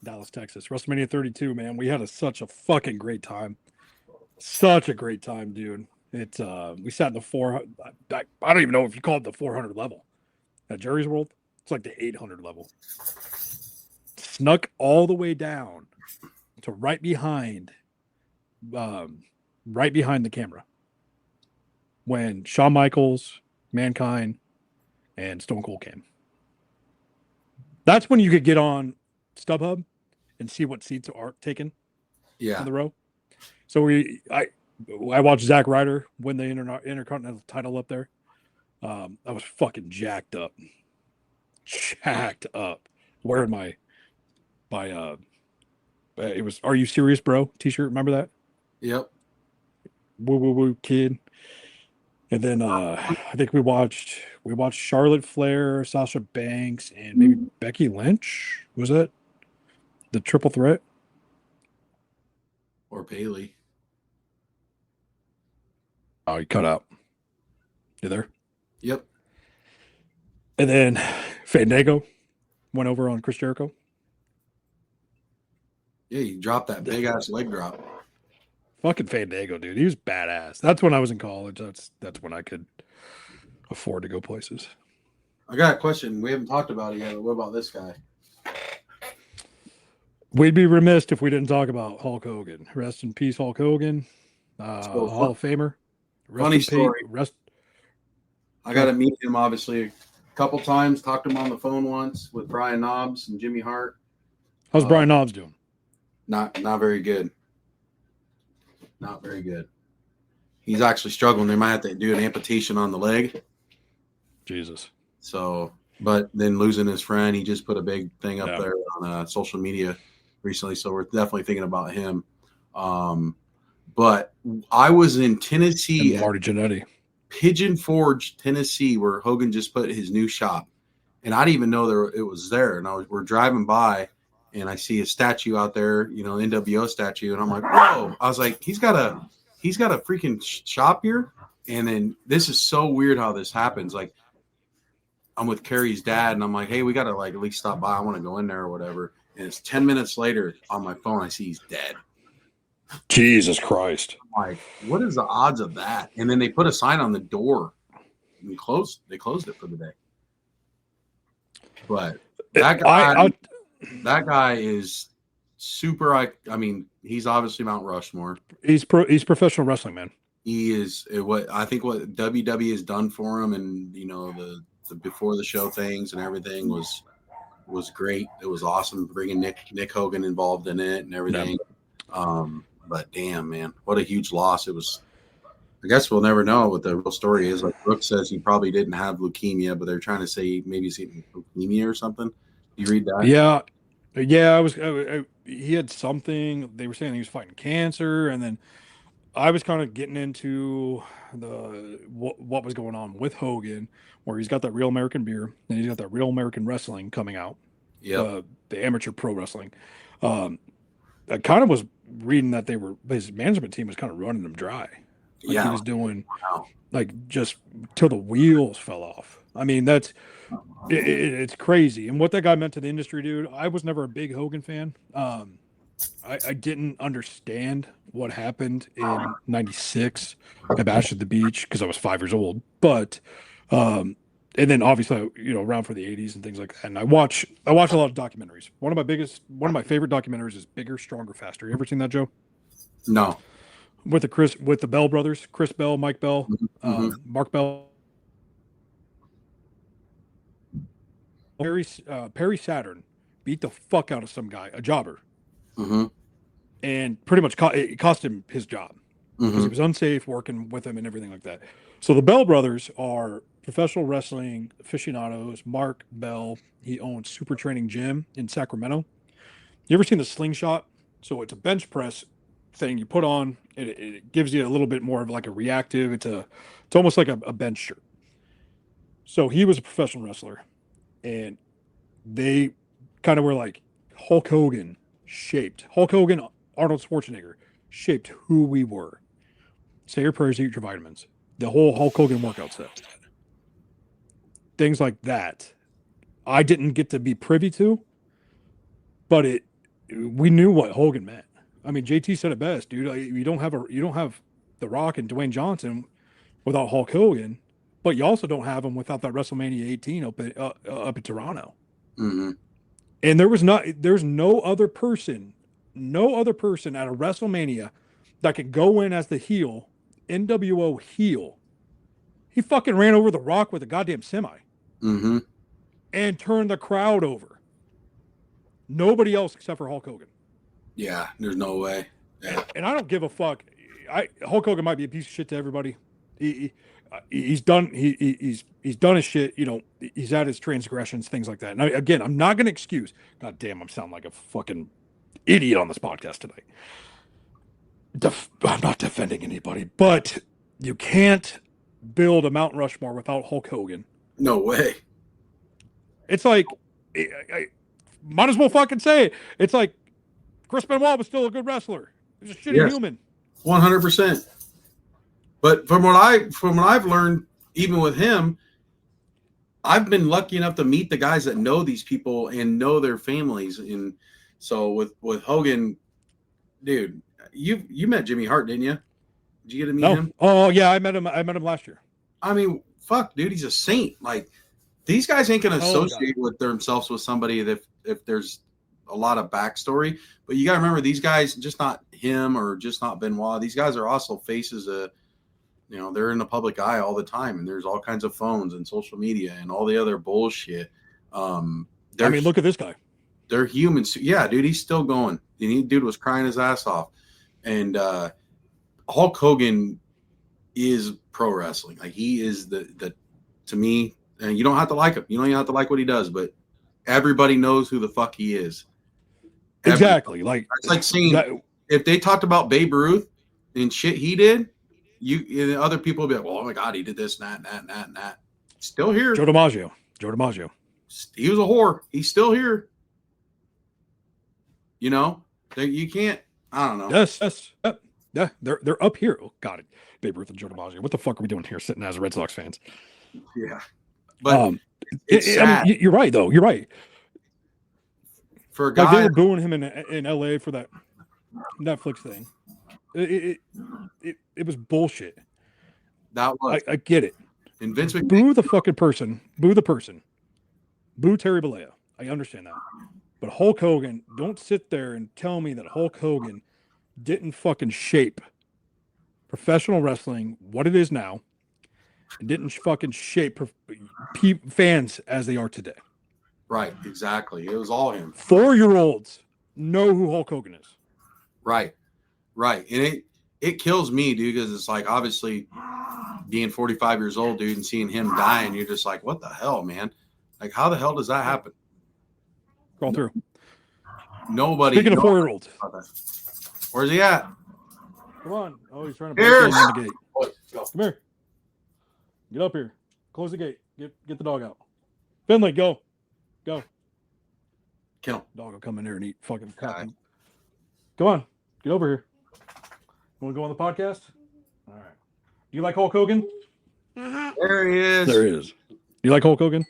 Dallas, Texas. WrestleMania 32, man. We had such a fucking great time. Such a great time, dude. It's we sat in the 400. I don't even know if you call it the 400 level at Jerry's World. It's like the 800 level. Snuck all the way down to right behind the camera when Shawn Michaels, Mankind, and Stone Cold came. That's when you could get on StubHub and see what seats are taken in the row. So I watched Zack Ryder win the Intercontinental title up there. I was fucking jacked up. Wearing my it was "Are You Serious, Bro" t-shirt. Remember that? Yep. Woo woo woo kid. And then I think we watched Charlotte Flair, Sasha Banks, and maybe Becky Lynch. Was that the triple threat? Or Bailey. Oh, you cut out. You there? Yep. And then Fandango went over on Chris Jericho. Yeah, you dropped that big ass leg drop. Fucking Fandango, dude. He was badass. That's when I was in college. That's when I could afford to go places. I got a question. We haven't talked about it yet. What about this guy? We'd be remiss if we didn't talk about Hulk Hogan. Rest in peace, Hulk Hogan. Hall of Famer. Funny story. I got to meet him, obviously, a couple times. Talked to him on the phone once with Brian Knobbs and Jimmy Hart. How's Brian Knobbs doing? Not very good. Not very good. He's actually struggling. They might have to do an amputation on the leg. Jesus. So, but then losing his friend, he just put a big thing up there on social media recently. So we're definitely thinking about him. But I was in Tennessee, and Marty Jannetty. Pigeon Forge, Tennessee, where Hogan just put his new shop, and I didn't even know it was there. And we're driving by, and I see a statue out there, NWO statue, and I'm like, whoa! I was like, he's got a freaking shop here. And then this is so weird how this happens. Like, I'm with Carrie's dad, and I'm like, hey, we got to at least stop by. I want to go in there or whatever. And it's 10 minutes later on my phone, I see he's dead. Jesus Christ. I'm like, what is the odds of that? And then they put a sign on the door and they closed it for the day. But that guy is super. I mean, he's obviously Mount Rushmore. He's professional wrestling, man. He is what WWE has done for him, and the before the show things and everything was great. It was awesome bringing Nick Hogan involved in it and everything. Yeah. But damn, man, what a huge loss it was. I guess we'll never know what the real story is. Like Brooks says, he probably didn't have leukemia, but they're trying to say maybe he's getting leukemia or something. You read that? Yeah. He had something. They were saying he was fighting cancer, and then I was kind of getting into what was going on with Hogan, where he's got that Real American beer and he's got that Real American Wrestling coming out. Yeah, the amateur pro wrestling. I kind of was reading that his management team was kind of running him dry. Like he was doing just till the wheels fell off. I mean, it's crazy. And what that guy meant to the industry, dude, I was never a big Hogan fan. I didn't understand what happened in '96 at Bash at the Beach because I was 5 years old. But and then obviously, around for the '80s and things like that. And I watch a lot of documentaries. One of my favorite documentaries is Bigger, Stronger, Faster. You ever seen that, Joe? No. With the Bell brothers, Chris Bell, Mike Bell, Mark Bell. Perry Saturn beat the fuck out of some guy, a jobber, and pretty much it cost him his job because he was unsafe working with him and everything like that. So the Bell brothers are professional wrestling aficionados. Mark Bell, he owns Super Training Gym in Sacramento. You ever seen the Slingshot So it's a bench press thing you put on. It gives you a little bit more of like a reactive. It's almost like a bench shirt. So he was a professional wrestler, and they kind of were like Hulk Hogan, Arnold Schwarzenegger shaped who we were. Say your prayers, eat your vitamins. The whole Hulk Hogan workout set. Things like that. I didn't get to be privy to, but we knew what Hogan meant. I mean, JT said it best, dude. Like, you don't have The Rock and Dwayne Johnson without Hulk Hogan, but you also don't have him without that WrestleMania 18 up in Toronto. Mm-hmm. And there's no other person at a WrestleMania that could go in as the heel, NWO heel. He fucking ran over The Rock with a goddamn semi. Mm-hmm. And turned the crowd over. Nobody else except for Hulk Hogan. Yeah, there's no way. Yeah. And I don't give a fuck. Hulk Hogan might be a piece of shit to everybody. He's done his shit. You know, he's had his transgressions, things like that. And again, I'm not going to excuse. God damn, I'm sounding like a fucking idiot on this podcast tonight. I'm not defending anybody, but you can't build a Mount Rushmore without Hulk Hogan. No way. It's like, I might as well fucking say it. It's like Chris Benoit was still a good wrestler. He's a shitty human. 100%. But from what I've learned, even with him, I've been lucky enough to meet the guys that know these people and know their families. And so with Hogan, dude, you met Jimmy Hart, didn't you? Did you get to meet him? Oh yeah, I met him last year. I mean, fuck, dude, he's a saint. Like, these guys ain't gonna associate with themselves with somebody if there's a lot of backstory. But you gotta remember, these guys, just not him or just not Benoit, these guys are also faces of, you know, they're in the public eye all the time, and there's all kinds of phones and social media and all the other bullshit. I mean, look at this guy. They're humans. Yeah, dude, he's still going. Dude was crying his ass off. And Hulk Hogan is pro wrestling. Like, he is the to me, and you don't have to like him. You don't even have to like what he does, but everybody knows who the fuck he is. Exactly. Like, it's like saying if they talked about Babe Ruth and shit he did, other people would be like, well, oh my God, he did this, and that. Still here. Joe DiMaggio. He was a whore. He's still here. You know, you can't. I don't know. Yes. Yeah, they're up here. Oh God, Babe Ruth and Joe DiMaggio. What the fuck are we doing here, sitting as Red Sox fans? Yeah, but it's I mean, you're right though. You're right. For a guy, like, they were booing him in LA for that Netflix thing. It was bullshit. That was. I get it. And Vince McMahon. Boo the fucking person. Boo the person. Boo Terry Bollea. I understand that. But Hulk Hogan, don't sit there and tell me that Hulk Hogan didn't fucking shape professional wrestling what it is now, and didn't fucking shape fans as they are today. Right, exactly. It was all him. 4-year-olds know who Hulk Hogan is. Right. And it kills me, dude, because it's like, obviously being 45 years old, dude, and seeing him die, and you're just like, what the hell, man? Like, how the hell does that happen? Crawl through. Nobody. Speaking of 4-year-olds. Where's he at? Come on. Oh, he's trying to break in the gate. Come here. Get up here. Close the gate. Get the dog out. Finley, go. Kill him. Dog will come in there and eat fucking cotton. Come on. Get over here. Want to go on the podcast? All right. Do you like Hulk Hogan? There he is. There he is. You like Hulk Hogan? Do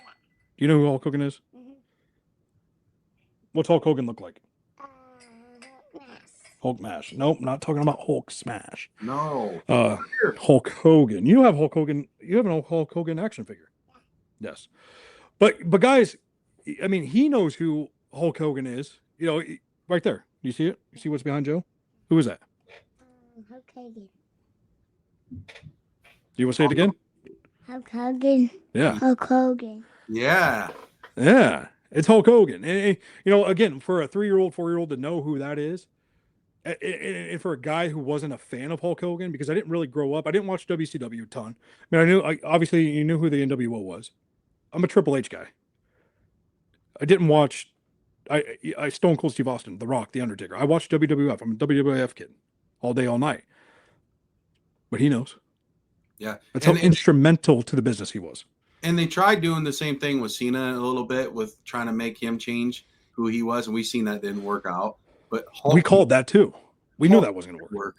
you know who Hulk Hogan is? What's Hulk Hogan look like? Hulk Mash. Nope, not talking about Hulk Smash. No. Hulk Hogan. You have Hulk Hogan. You have an Hulk Hogan action figure. Yes. But guys, I mean, he knows who Hulk Hogan is. You know, right there. You see it? You see what's behind Joe? Who is that? Hulk Hogan. Do you want to say it again? Hulk Hogan. Yeah. Hulk Hogan. Yeah. It's Hulk Hogan. And, you know, again, for a 3-year-old, 4-year-old to know who that is, and for a guy who wasn't a fan of Hulk Hogan, because I didn't really grow up, I didn't watch WCW a ton. I mean, obviously you knew who the NWO was. I'm a Triple H guy. I didn't watch I Stone Cold Steve Austin, The Rock, The Undertaker. I watch WWF. I'm a WWF kid all day, all night. But he knows. Yeah. That's how instrumental to the business he was. And they tried doing the same thing with Cena a little bit with trying to make him change who he was. And we seen that didn't work out. But Hulk, we called that too. We knew that wasn't going to work.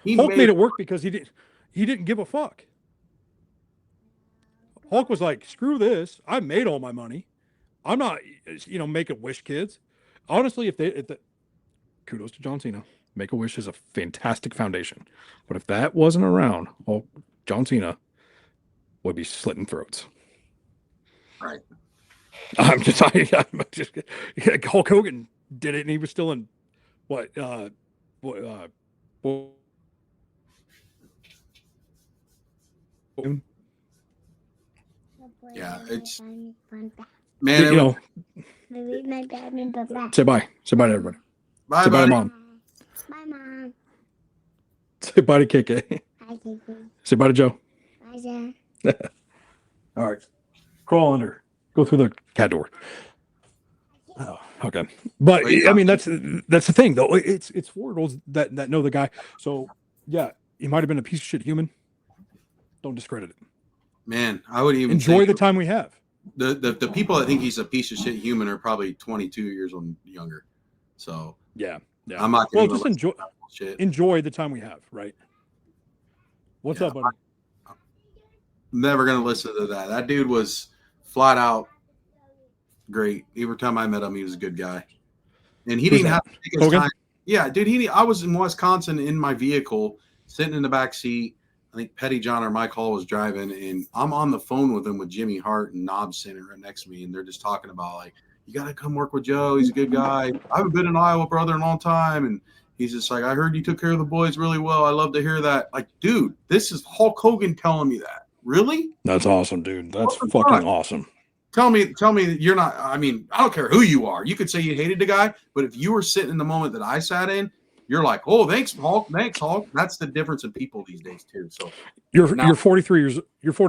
Hulk made it work because he didn't give a fuck. Hulk was like, screw this. I made all my money. I'm not, making wish kids. Honestly, if the kudos to John Cena. Make-A-Wish is a fantastic foundation. But if that wasn't around, John Cena would be slitting throats. Right. I'm just Hulk Hogan did it, and he was still in yeah, it's man. Say bye. Say bye to everybody. Bye, say bye to buddy. Mom. Bye, Mom. Say bye to KK. Bye, Kiki. Say bye to Joe. Bye, Joe. All right. Crawl under. Go through the cat door. Oh, okay. But I mean, that's the thing, though. It's 4-year-olds that know the guy. So yeah, he might have been a piece of shit human. Don't discredit it. Man, I would even enjoy the time we have. The people that think he's a piece of shit human are probably 22 years old younger. So yeah. I'm not. Well, just enjoy the time we have, right? What's up, buddy? I'm never gonna listen to that. That dude was flat out great. Every time I met him, he was a good guy, and he didn't have to take his time. Yeah, dude. I was in Wisconsin in my vehicle, sitting in the back seat. I think Petty John or Mike Hall was driving, and I'm on the phone with him with Jimmy Hart and Knobs sitting right next to me, and they're just talking about like, you got to come work with Joe. He's a good guy. I haven't been in Iowa, brother, in a long time, and he's just like, I heard you took care of the boys really well. I love to hear that. Like, dude, this is Hulk Hogan telling me that. Really? That's awesome, dude. That's fucking awesome. Tell me you're not. I mean, I don't care who you are. You could say you hated the guy, but if you were sitting in the moment that I sat in, you're like, oh, thanks, Hulk. Thanks, Hulk. That's the difference in people these days too. So you're 43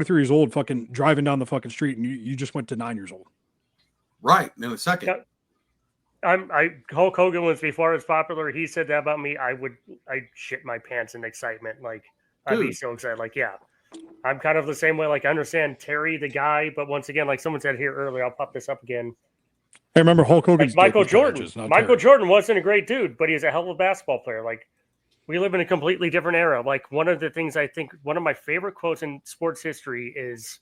years old, fucking driving down the fucking street, and you just went to 9 years old. Right in a second. Hulk Hogan was before it was popular. He said that about me. I'd shit my pants in excitement. Like I'd be so excited. Like, yeah, I'm kind of the same way. Like I understand Terry, the guy, but once again, like someone said here earlier, I'll pop this up again. I remember Hulk Hogan's like Michael Jordan. Michael Jordan wasn't a great dude, but he's a hell of a basketball player. Like we live in a completely different era. Like one of the things I think one of my favorite quotes in sports history is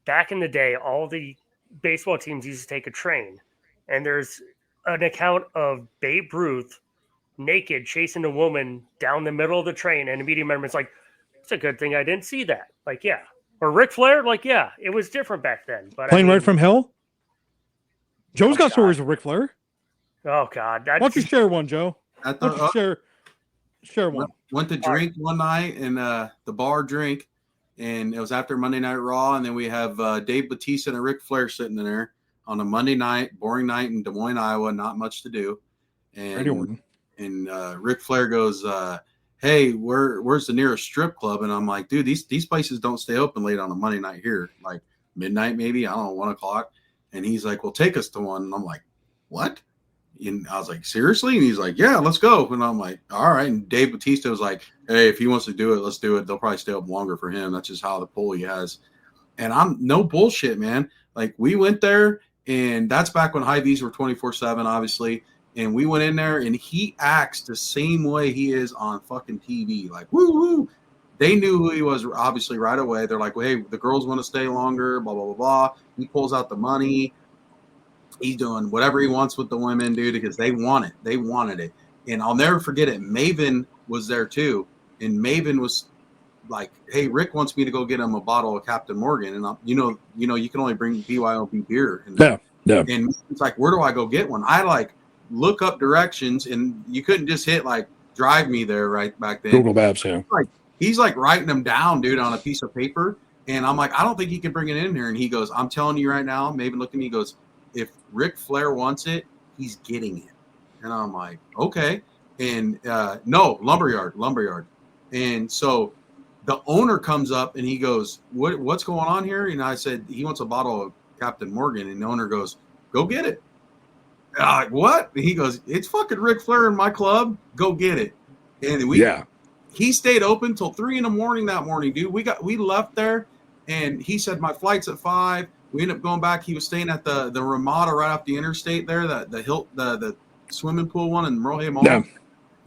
back in the day, all the baseball teams used to take a train, and there's an account of Babe Ruth naked chasing a woman down the middle of the train, and a media member's like, it's a good thing I didn't see that. Like, yeah. Or Ric Flair, like, yeah, it was different back then. But Plane Ride from Hell? Joe's got stories of Ric Flair. Oh, God. Why don't you share one, Joe? Why don't you share one? Went to drink one night in the bar drink, and it was after Monday Night Raw, and then we have Dave Bautista and Ric Flair sitting in there on a Monday night, boring night in Des Moines, Iowa, not much to do. And Ric Flair goes, hey, where's the nearest strip club? And I'm like, dude, these places don't stay open late on a Monday night here, like midnight maybe, I don't know, 1 o'clock. And he's like, well, take us to one. And I'm like, what? And I was like, seriously? And he's like, yeah, let's go. And I'm like, all right. And Dave Bautista was like, hey, if he wants to do it, let's do it. They'll probably stay up longer for him. That's just how the pull he has. And I'm no bullshit, man. Like we went there, and that's back when high V's were 24/7, obviously. And we went in there, and he acts the same way he is on fucking TV. Like, woo woo. They knew who he was, obviously, right away. They're like, well, hey, the girls want to stay longer, blah, blah, blah, blah. He pulls out the money. He's doing whatever he wants with the women, dude, because they want it. They wanted it. And I'll never forget it. Maven was there, too. And Maven was like, hey, Rick wants me to go get him a bottle of Captain Morgan. And, you know, you can only bring BYOB beer. Yeah. And it's like, where do I go get one? I, like, look up directions, and you couldn't just hit, like, drive me there right back then. Google Maps, yeah. He's like writing them down, dude, on a piece of paper. And I'm like, I don't think he can bring it in here. And he goes, I'm telling you right now, Maven looked at me, he goes, if Ric Flair wants it, he's getting it. And I'm like, okay. And no, Lumberyard. And so the owner comes up and he goes, what's going on here? And I said, he wants a bottle of Captain Morgan. And the owner goes, go get it. What? He goes, it's fucking Ric Flair in my club. Go get it. And he stayed open till 3 a.m. that morning, dude. We left there, and he said my flight's at 5. We ended up going back. He was staying at the Ramada right off the interstate there, the swimming pool one in Merle Mall. Yeah.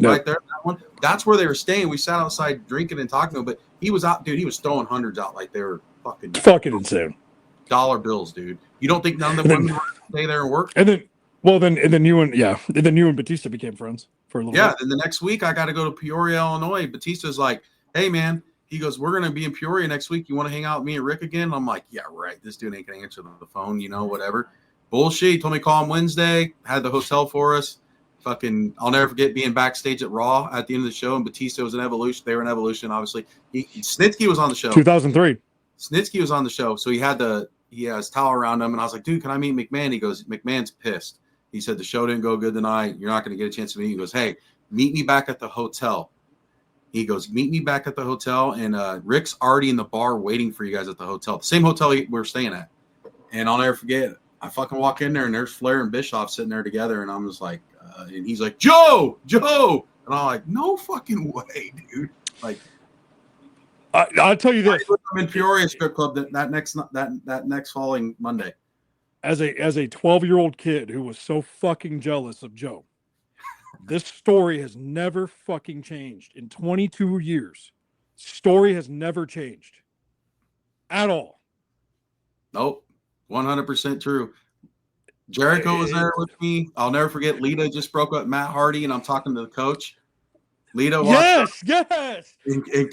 Right there, that one. That's where they were staying. We sat outside drinking and talking, but he was out, dude. He was throwing hundreds out like they were fucking insane. dollar bills, dude. You don't think none of them women stay there and work? And then you and Batista became friends for a little bit. Then the next week I got to go to Peoria, Illinois. Batista's like, hey man, he goes, we're gonna be in Peoria next week. You want to hang out with me and Rick again? I'm like, yeah, right. This dude ain't gonna answer the phone, whatever. Bullshit. He told me to call him Wednesday. Had the hotel for us. Fucking, I'll never forget being backstage at Raw at the end of the show, and Batista was in Evolution. They were in Evolution, obviously. Snitsky was on the show. 2003. Snitsky was on the show, so he had his towel around him, and I was like, dude, can I meet McMahon? He goes, McMahon's pissed. He said the show didn't go good tonight. You're not going to get a chance to meet. He goes, hey, meet me back at the hotel. He goes, meet me back at the hotel, and Rick's already in the bar waiting for you guys at the hotel, the same hotel we were staying at. And I'll never forget, I fucking walk in there, and there's Flair and Bischoff sitting there together, and I'm just like, and he's like, Joe, and I'm like, no fucking way, dude. Like, I'll tell you this: I'm in Peoria Strip Club that next following Monday. As a 12-year-old kid who was so fucking jealous of Joe, this story has never fucking changed in 22 years. Story has never changed at all. Nope, 100% true. Jericho was there with me. I'll never forget. Lita just broke up Matt Hardy, and I'm talking to the coach. Lita walked yes. And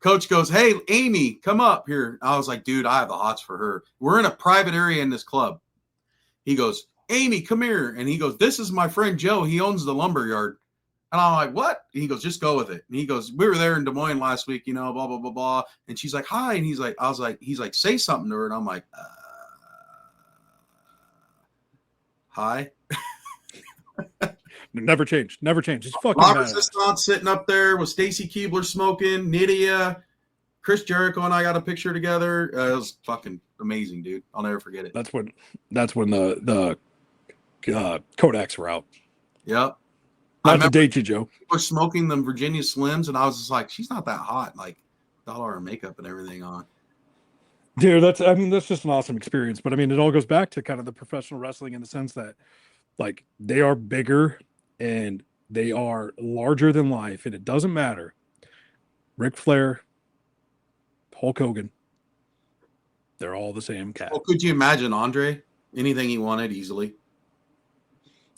Coach goes, hey, Amy, come up here. I was like, dude, I have the hots for her. We're in a private area in this club. He goes, Amy, come here. And he goes, this is my friend Joe. He owns the lumber yard. And I'm like, what? And he goes, just go with it. And he goes, we were there in Des Moines last week, blah, blah, blah, blah. And she's like, hi. And he's like, say something to her. And I'm like, hi. Never changed. It's fucking Robert Sisson sitting up there with Stacy Keibler smoking, Nydia, Chris Jericho, and I got a picture together. It was fucking amazing, dude. I'll never forget it. That's when the Kodaks were out. Yep. Not to date you, Joe. We're smoking them Virginia Slims, and I was just like, she's not that hot. Like, got all her makeup and everything on. Dude, that's just an awesome experience. But I mean, it all goes back to kind of the professional wrestling in the sense that, like, they are bigger and they are larger than life, and it doesn't matter. Ric Flair, Hulk Hogan, they're all the same cat. Well, could you imagine Andre? Anything he wanted easily.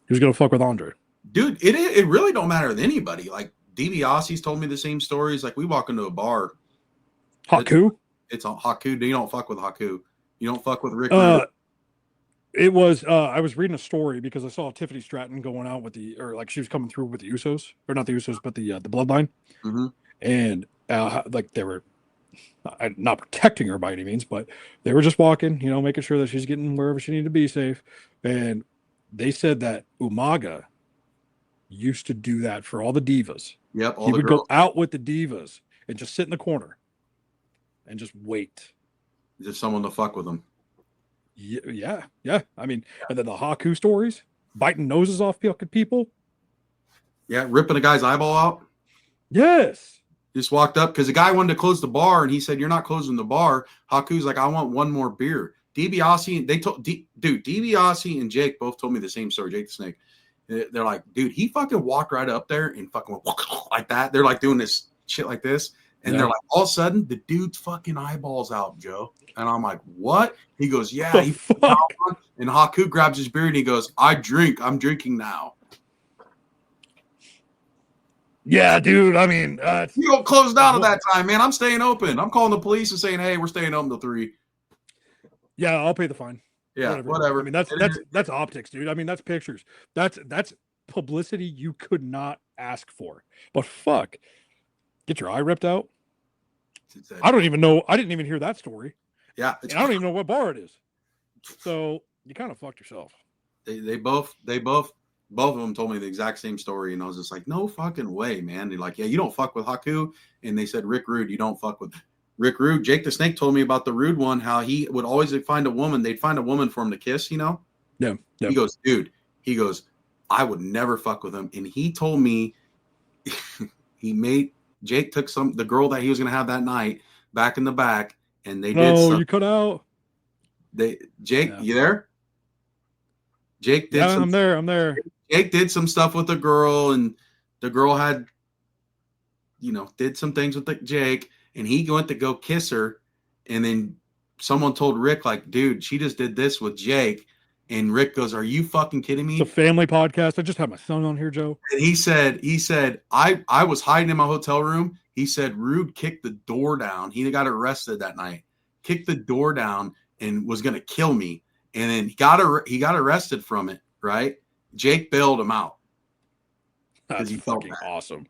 Who's gonna fuck with Andre? Dude, it really don't matter with anybody. Like, DiBiase's told me the same stories. Like, we walk into a bar. Haku? It's a Haku. You don't fuck with Haku. You don't fuck with Rick Rude. It was I was reading a story because I saw Tiffany Stratton going out with she was coming through with the Usos, or not the Usos, but the Bloodline. Mm-hmm. And like they were not protecting her by any means, but they were just walking, making sure that she's getting wherever she needed to be safe. And they said that Umaga used to do that for all the divas. Yep. He would go out with the divas and just sit in the corner and just wait. Just someone to fuck with them. Yeah. I mean, and then the Haku stories, biting noses off people. Yeah, ripping a guy's eyeball out. Yes. Just walked up because the guy wanted to close the bar, and he said, "You're not closing the bar." Haku's like, "I want one more beer." DiBiase, DiBiase and Jake both told me the same story. Jake the Snake. They're like, dude, he fucking walked right up there and fucking went like that. They're like doing this shit like this. And they're like, all of a sudden, the dude's fucking eyeballs out, Joe. And I'm like, what? He goes, yeah. And Haku grabs his beer and he goes, I'm drinking now. Yeah, dude. I mean, you don't close down at that time, man. I'm staying open. I'm calling the police and saying, hey, we're staying open till 3. Yeah, I'll pay the fine. Yeah, whatever. I mean, that's optics, dude. I mean, that's pictures. That's publicity you could not ask for. But fuck, get your eye ripped out. I don't even know. I didn't even hear that story. Yeah, and I don't even know what bar it is. So you kind of fucked yourself. They both of them told me the exact same story, and I was just like, no fucking way, man. They're like, yeah, you don't fuck with Haku, and they said Rick Rude, you don't fuck with Rick Rude. Jake the Snake told me about the Rude one, how he would always find a woman. They'd find a woman for him to kiss, Yeah. He goes, dude, he goes, I would never fuck with him. And he told me Jake took the girl that he was going to have that night back in the back, and they did No, you cut out. Jake, you there? Jake did I'm there. Jake did some stuff with the girl, and the girl had, did some things with Jake, and he went to go kiss her, and then someone told Rick, like, dude, she just did this with Jake. And Rick goes, are you fucking kidding me? It's a family podcast. I just had my son on here, Joe. And he said, I was hiding in my hotel room. He said, Rude kicked the door down. He got arrested that night, kicked the door down and was going to kill me. And then he got arrested from it. Right. Jake bailed him out. That's fucking awesome.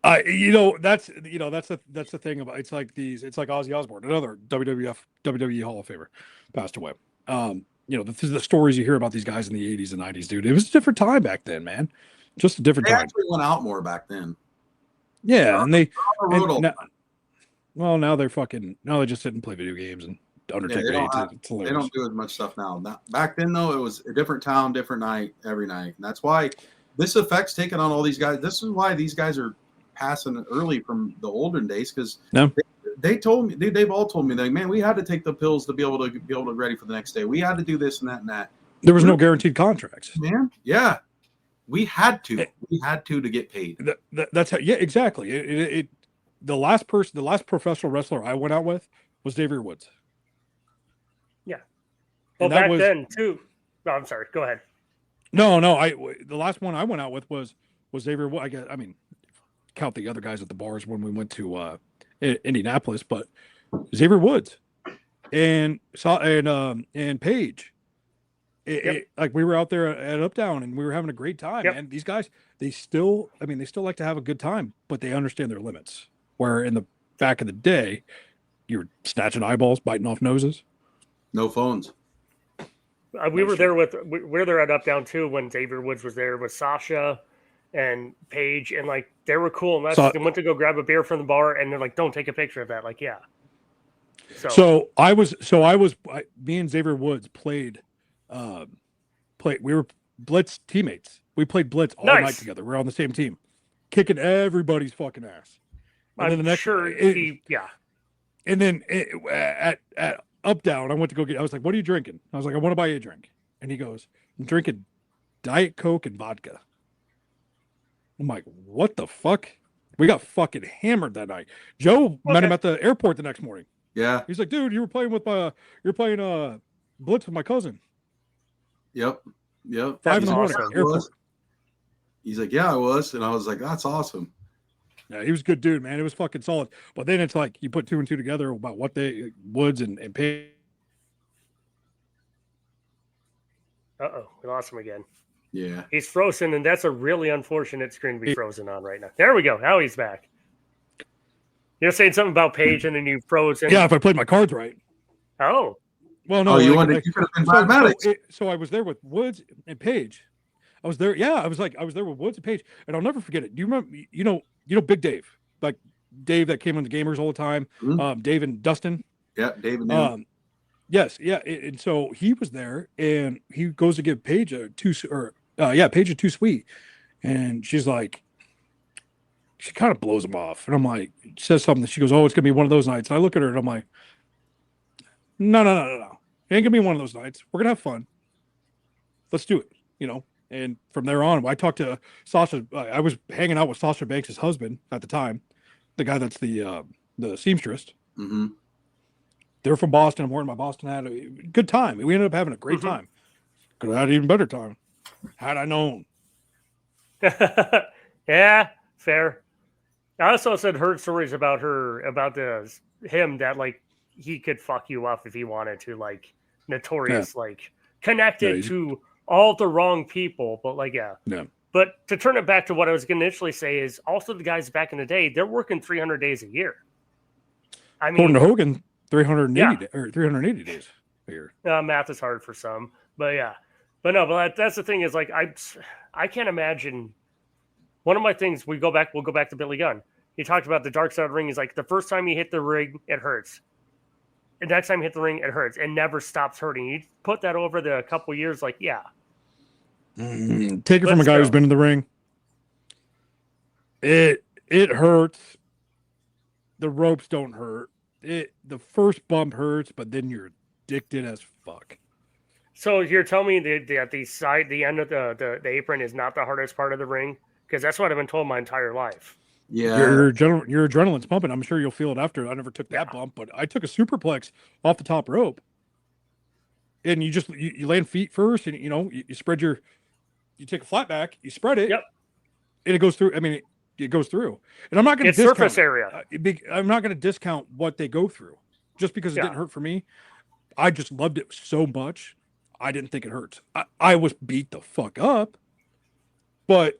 That's the thing about, it's like Ozzy Osbourne, another WWE Hall of Famer, passed away. The stories you hear about these guys in the 80s and 90s, dude, it was a different time back then, man. Just a different time. They actually went out more back then. Yeah, now they just sit and play video games and Undertaker. Yeah, they don't do as much stuff now. Back then, though, it was a different town, different night, every night. And that's why this effect's taking on all these guys. This is why these guys are passing early from the olden days, because they told me, they've all told me, like, man, we had to take the pills to be able to get ready for the next day. We had to do this and that and that. There was no guaranteed contracts, man. Yeah, we had to. We had to get paid. That's how. Yeah, exactly. The last professional wrestler I went out with was Xavier Woods. Yeah. Well, back then too. No, I'm sorry. Go ahead. No. The last one I went out with was Xavier Woods. I mean, count the other guys at the bars when we went to Indianapolis, but Xavier Woods and Paige. Like, we were out there at Up Down and we were having a great time. And these guys, they still like to have a good time, but they understand their limits. Where in the back of the day, you're snatching eyeballs, biting off noses. No phones. We were there at Up Down too when Xavier Woods was there with Sasha and Paige, and like they were cool. And they went to go grab a beer from the bar, and they're like, "Don't take a picture of that." Like, yeah. Me and Xavier Woods played. We were Blitz teammates. We played Blitz all night together. We're on the same team, kicking everybody's fucking ass. And And then at Up Down, I went to go I was like, "What are you drinking?" I was like, "I want to buy you a drink." And he goes, "I'm drinking Diet Coke and vodka." I'm like, "What the fuck?" We got fucking hammered that night. Joe met him at the airport the next morning. Yeah. He's like, "Dude, you were playing Blitz with my cousin." Yep. 5 in the morning. Airport. He's like, "Yeah, I was," and I was like, "That's awesome." Yeah, he was a good dude, man. It was fucking solid. But then it's like you put two and two together about what they Woods and Payne. We lost him again. Yeah, he's frozen, and that's a really unfortunate screen to be frozen on right now. There we go. Now he's back. You're saying something about Paige, and then you froze. Yeah, if I played my cards right. Oh. Well, no. You could have been pragmatic. So I was there with Woods and Paige. I was there. Yeah, I was there with Woods and Paige, and I'll never forget it. Do you remember? You know, Big Dave, like Dave that came on the Gamers all the time. Mm-hmm. Dave and Dustin. Yeah, Dave and yes, yeah, and so he was there, and he goes to give Paige a too sweet, and she's like, she kind of blows him off, and I'm like, says something. She goes, "Oh, it's gonna be one of those nights." And I look at her, and I'm like, No. It ain't gonna be one of those nights. We're gonna have fun. Let's do it. And from there on, I talked to Sasha. I was hanging out with Sasha Banks' husband at the time, the guy that's the seamstress. Mm-hmm. They're from Boston. I'm wearing my Boston hat. Good time. We ended up having a great time. Could have had an even better time had I known. Yeah, fair. I also heard stories about him that like he could fuck you up if he wanted to, like notorious, like connected to all the wrong people, but like, yeah. But to turn it back to what I was going to initially say is also the guys back in the day, they're working 300 days a year. I mean, according to Hogan, 380 days a year. Math is hard for some, but yeah. But no, but that's the thing is like, I can't imagine. One of my things, we'll go back to Billy Gunn. He talked about the dark side of the ring. He's like, the first time you hit the ring, it hurts. the next time you hit the ring, it hurts. It never stops hurting. You put that over the couple years, like, yeah. Take it from a Let's guy who's go. been in the ring. It hurts. The ropes don't hurt. The first bump hurts, but then you're addicted as fuck. So you're telling me that the end of the apron is not the hardest part of the ring? Because that's what I've been told my entire life. Yeah, Your adrenaline's pumping. I'm sure you'll feel it after. I never took that bump, but I took a superplex off the top rope. And you just you land feet first, and you spread you take a flat back, you spread it, Yep. and it goes through. I mean, it goes through. And I'm not going to It's discount surface area. I'm not going to discount what they go through just because it didn't hurt for me. I just loved it so much. I didn't think it hurts. I was beat the fuck up, but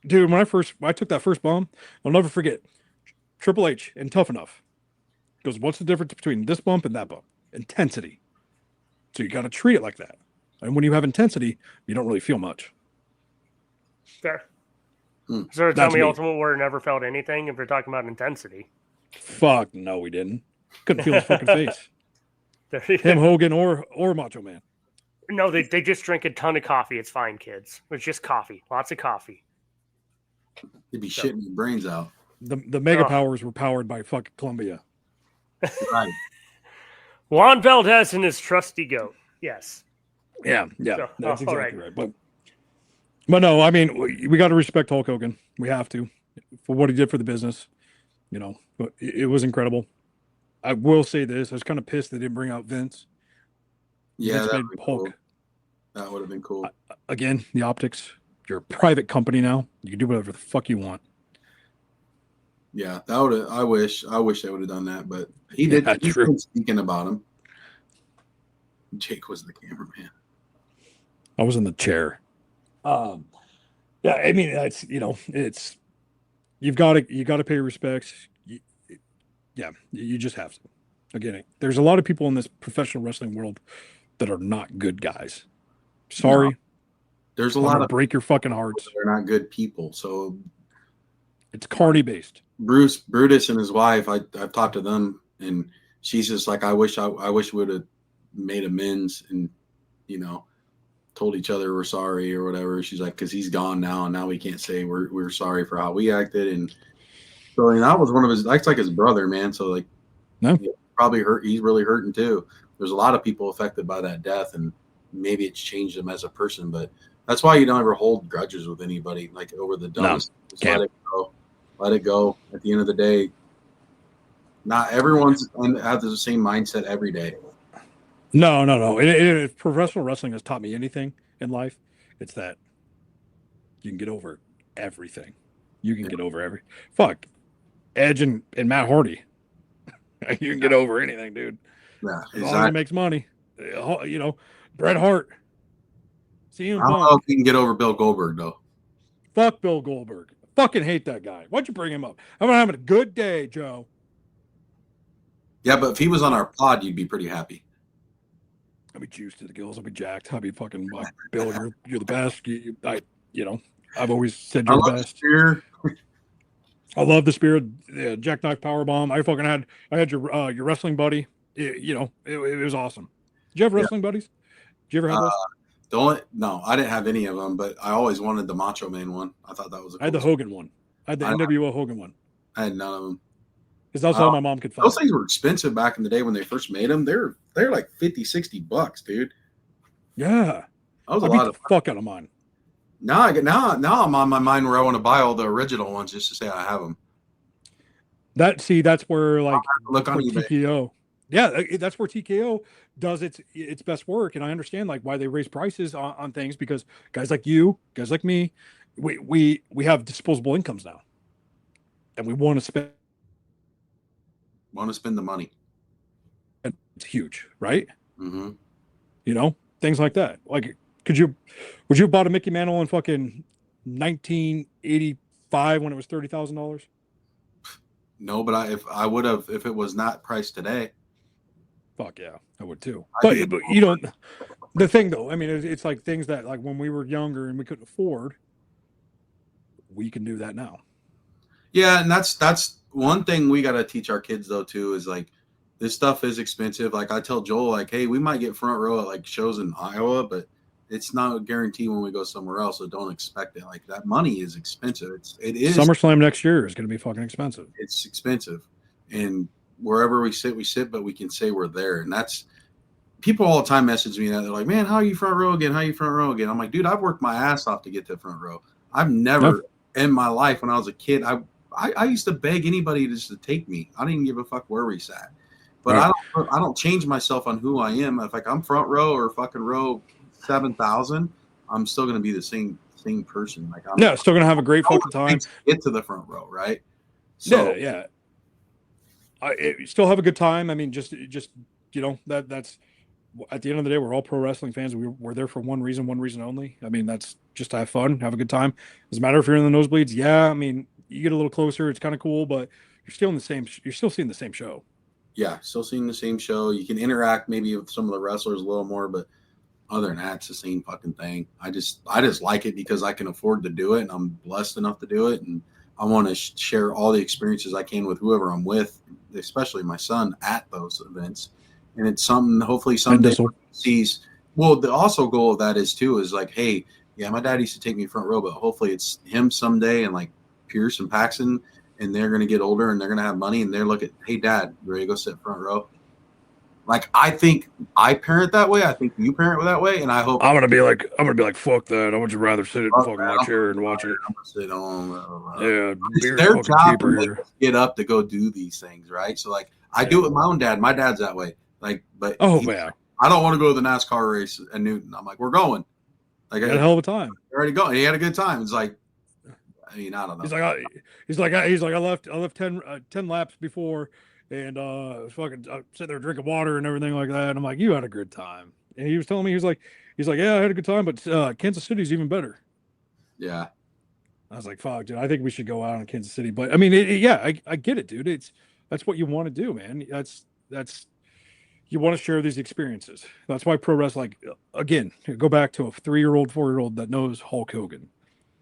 dude, when I took that first bump, I'll never forget. Triple H and Tough Enough goes, what's the difference between this bump and that bump? Intensity. So you got to treat it like that. And when you have intensity, you don't really feel much. Fair. So tell me, Ultimate Warrior never felt anything if you're talking about intensity. Fuck no, we didn't. Couldn't feel his fucking face. Him, Hogan, or Macho Man. No, they just drink a ton of coffee. It's fine, kids. It's just coffee. Lots of coffee. They'd be shitting their brains out. The Mega Powers were powered by fucking Columbia. Right. Juan Valdez and his trusty goat. Yes. Yeah, So, that's all exactly right. But no, I mean, we got to respect Hulk Hogan. We have to, for what he did for the business. But it was incredible. I will say this: I was kind of pissed they didn't bring out Vince. Yeah, Vince that made would Hulk. cool. That would have been cool. Again, the optics. You're a private company now. You can do whatever the fuck you want. Yeah, that would. I wish they would have done that, but he did. Yeah, He's true. been speaking about him. Jake was the cameraman. I was in the chair. Yeah, I mean, it's it's you got to pay respects. You just have to. Again, there's a lot of people in this professional wrestling world that are not good guys. Sorry, There's a I'm lot gonna of break your fucking hearts. they're not good people. So It's carny based. Brutus and his wife, I've talked to them, and she's just like, I wish we would have made amends and told each other we're sorry or whatever. She's like, because he's gone now, and now we can't say we're sorry for how we acted. And so that was one of his. That's like his brother, man. So like, No. Probably hurt. He's really hurting too. There's a lot of people affected by that death, and maybe it's changed him as a person. But that's why you don't ever hold grudges with anybody, like over the dumbest. Just let it go. Let it go. At the end of the day, not everyone's have the same mindset every day. No. If professional wrestling has taught me anything in life, it's that you can get over everything. You can get over fuck Edge and Matt Hardy. You can get over anything, dude. Yeah, As long as it makes money. Bret Hart. CM I don't know Punk. if you can get over Bill Goldberg though. Fuck Bill Goldberg. Fucking hate that guy. Why'd you bring him up? I'm having a good day, Joe. Yeah, but if he was on our pod, you'd be pretty happy. I'll be juiced to the gills. I'll be jacked. I'll be fucking like, Bill. You're the best. I've always said you're the best. I love the spirit. Jackknife powerbomb. I had your wrestling buddy. It was awesome. Did you have wrestling buddies? Did you ever have those? No, I didn't have any of them, but I always wanted the Macho Man one. I thought that was. I had the Hogan one. I had the NWO Hogan one. I had none of them. Because that's all my mom could find. Those things were expensive back in the day when they first made them. They're like $50-$60, dude. Yeah, that was I a beat lot the of fuck out of mine. Now I'm on my mind where I want to buy all the original ones just to say I have them. That's where like look on eBay. TKO. Yeah, that's where TKO does its best work, and I understand like why they raise prices on things, because guys like you, guys like me, we have disposable incomes now, and we want to spend. The money. It's huge, right? Mm-hmm. Things like that. Like, would you have bought a Mickey Mantle in fucking 1985 when it was $30,000? No, but if I would have, if it was not priced today. Fuck yeah, I would too. But the thing though, I mean, it's like things that like when we were younger and we couldn't afford, we can do that now. Yeah, and that's one thing we got to teach our kids though too, is like this stuff is expensive. Like I tell Joel, like, hey, we might get front row at like shows in Iowa, but it's not a guarantee when we go somewhere else. So don't expect it. Like that money is expensive. It is SummerSlam next year is going to be fucking expensive. It's expensive, and wherever we sit, but we can say we're there. And that's people all the time message me that they're like, man, how are you front row again? How are you front row again? I'm like, dude, I've worked my ass off to get to front row. I've never in my life when I was a kid, I used to beg anybody just to take me. I didn't give a fuck where we sat. But right. I don't change myself on who I am. If like I'm front row or fucking row 7,000, I'm still gonna be the same person. Like I'm still gonna have a great fucking time. Get to the front row, right? So yeah. I still have a good time. I mean, just you know that's at the end of the day, we're all pro wrestling fans. We're there for one reason only. I mean, that's just to have fun, have a good time. Doesn't matter if you're in the nosebleeds. Yeah, I mean, you get a little closer, it's kind of cool, but you're still seeing the same show. Yeah, still seeing the same show. You can interact maybe with some of the wrestlers a little more, but other than that, it's the same fucking thing. I just like it because I can afford to do it, and I'm blessed enough to do it, and I want to share all the experiences I can with whoever I'm with, especially my son at those events. And it's something hopefully someday sees. Well, the also goal of that is like, hey, yeah, my dad used to take me front row, but hopefully it's him someday, and like Pierce and Paxton, and they're going to get older and they're going to have money, and they're looking, hey, Dad, you ready to go sit front row? Like, I think I parent that way. I think you parent that way, and I hope I'm gonna be like, fuck that. I would just rather sit in fucking my chair and watch it. I'm gonna sit on. Yeah, it's their job to get up to go do these things, right? So, like, I do it with my own dad. My dad's that way. Like, but man, I don't want to go to the NASCAR race in Newton. I'm like, we're going. Like, had a hell of a time. Already going. He had a good time. It's like, I mean, I don't know. He's like, I left 10 laps before, and fucking sitting there drinking water and everything like that. And I'm like, you had a good time. And he was telling me, he's like, yeah, I had a good time, but Kansas City's even better. Yeah. I was like, fuck, dude, I think we should go out in Kansas City. But I mean, I get it, dude. That's what you want to do, man. That's you want to share these experiences. That's why pro wrestling, again, go back to a 3-year-old, 4-year-old that knows Hulk Hogan.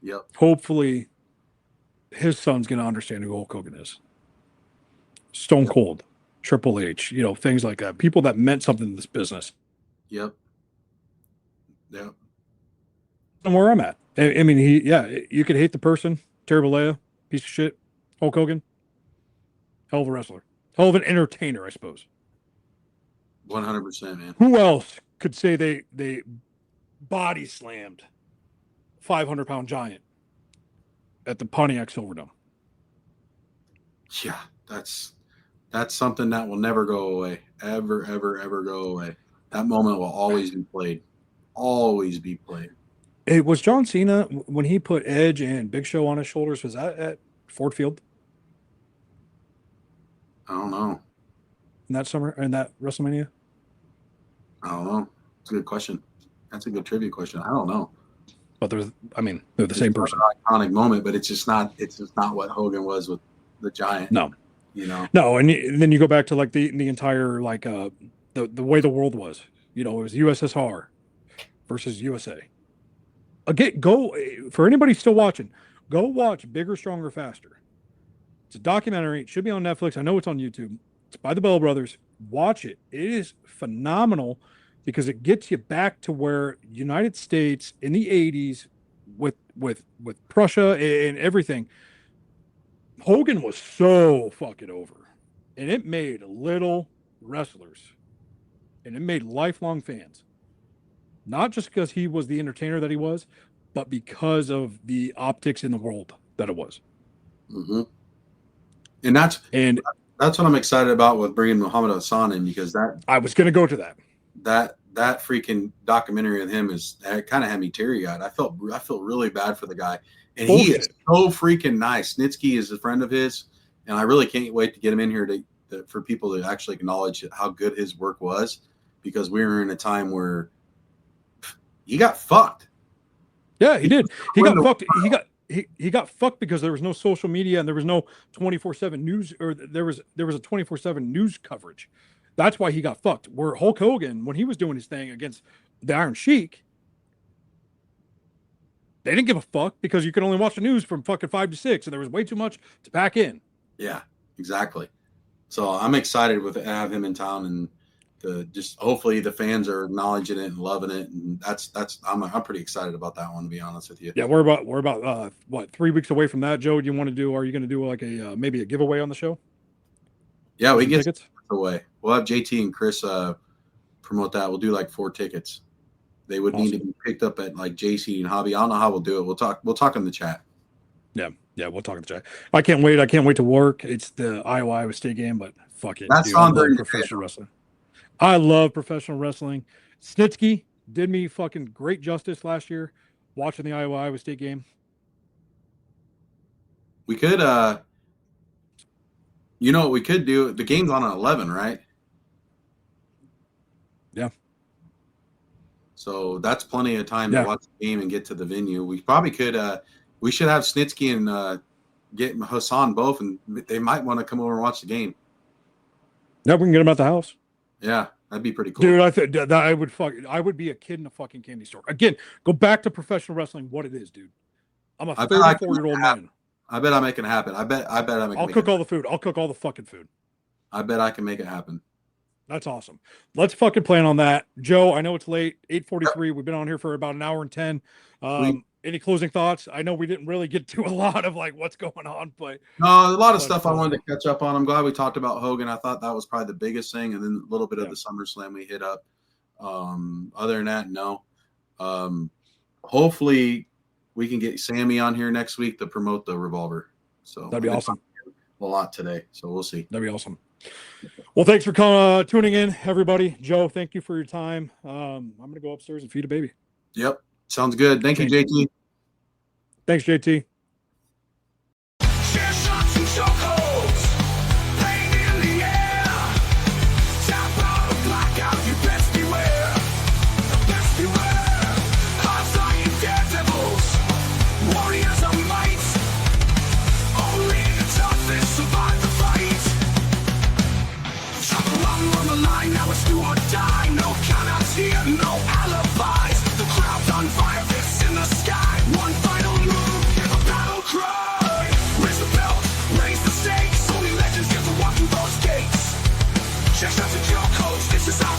Yep. Hopefully his son's going to understand who Hulk Hogan is. Stone Cold, Triple H, you know, things like that. People that meant something to this business. Yep. And where I'm at. I mean, you could hate the person, terrible Leia, piece of shit, Hulk Hogan, hell of a wrestler, hell of an entertainer, I suppose. 100%, man. Who else could say they body slammed 500-pound giant at the Pontiac Silverdome? Yeah, that's something that will never go away. Ever go away. That moment will always be played. Always be played. It was John Cena when he put Edge and Big Show on his shoulders. Was that at Ford Field? I don't know. In that WrestleMania? I don't know. It's a good question. That's a good trivia question. I don't know. But they're the same person. An iconic moment, but it's just not what Hogan was with the Giant. No. You know. No, and then you go back to like the entire like the way the world was. You know, it was USSR versus USA. Again, go for anybody still watching, go watch Bigger, Stronger, Faster. It's a documentary. It should be on Netflix. I know it's on YouTube. It's by the Bell Brothers. Watch it. It is phenomenal because it gets you back to where United States in the 80s with Prussia and everything. Hogan was so fucking over. And it made little wrestlers. And it made lifelong fans. Not just because he was the entertainer that he was, but because of the optics in the world that it was. Mm-hmm. And that's what I'm excited about with bringing Muhammad Hassan in, because I was going to go to that. That freaking documentary of him it kind of had me teary-eyed. I felt really bad for the guy, and Bullshit. He is so freaking nice. Snitsky is a friend of his, and I really can't wait to get him in here for people to actually acknowledge how good his work was, because we were in a time where he got fucked. Yeah, he did. He got fucked. He got fucked because there was no social media and there was no 24/7 news, or there was a 24/7 news coverage. That's why he got fucked. Where Hulk Hogan, when he was doing his thing against the Iron Sheik, they didn't give a fuck because you could only watch the news from fucking 5 to 6, and there was way too much to pack in. Yeah, exactly. So I'm excited with have him in town, and just hopefully the fans are acknowledging it and loving it, and I'm pretty excited about that one, to be honest with you. Yeah, we're about what, 3 weeks away from that, Joe. Do you want to do? Are you going to do like a maybe a giveaway on the show? Yeah, we Some get tickets away. We'll have JT and Chris promote that. We'll do like 4 tickets. They would need to be picked up at like JC and Hobby. I don't know how we'll do it. We'll talk in the chat. Yeah, we'll talk in the chat. I can't wait to work. It's the Iowa State game, but fuck it. That's dude, I on love during professional wrestling. I love professional wrestling. Snitsky did me fucking great justice last year watching the Iowa State game. We could you know what we could do? The game's on at 11, right? Yeah. So that's plenty of time to watch the game and get to the venue. We probably could we should have Snitsky and get Hassan both, and they might want to come over and watch the game. Yeah, we can get them at the house. Yeah, that'd be pretty cool. Dude, I think that I would be a kid in a fucking candy store. Again, go back to professional wrestling, what it is, dude. I'm a 34-year-old man. I bet I make it happen. I bet I'll cook all the food. I'll cook all the fucking food. I bet I can make it happen. That's awesome. Let's fucking plan on that. Joe, I know it's late, 8:43. We've been on here for about an hour and 10. Any closing thoughts? I know we didn't really get to a lot of like what's going on, but no, a lot of stuff I wanted to catch up on. I'm glad we talked about Hogan. I thought that was probably the biggest thing, and then a little bit of the SummerSlam we hit up. Other than that, no. Hopefully we can get Sammy on here next week to promote the Revolver. So that'd be awesome. A lot today, so we'll see. That'd be awesome. Well, thanks for tuning in, everybody. Joe, thank you for your time. I'm gonna go upstairs and feed a baby. Yep, sounds good. Thank you, JT. Thanks, JT. Chair shots and chokeholds, playing in the air. Tap out of blackout, you best beware. Best beware. Hard-flying daredevils, warriors of might. Only the toughest survive the fight. Chop along on the line, now it's do or die. No countouts here, no alibis. The crowd's on fire, fists in the sky. One final move, a battle cry. Raise the belt, raise the stakes. Only legends get to walk through those gates. Check out the Chokeholds, this is our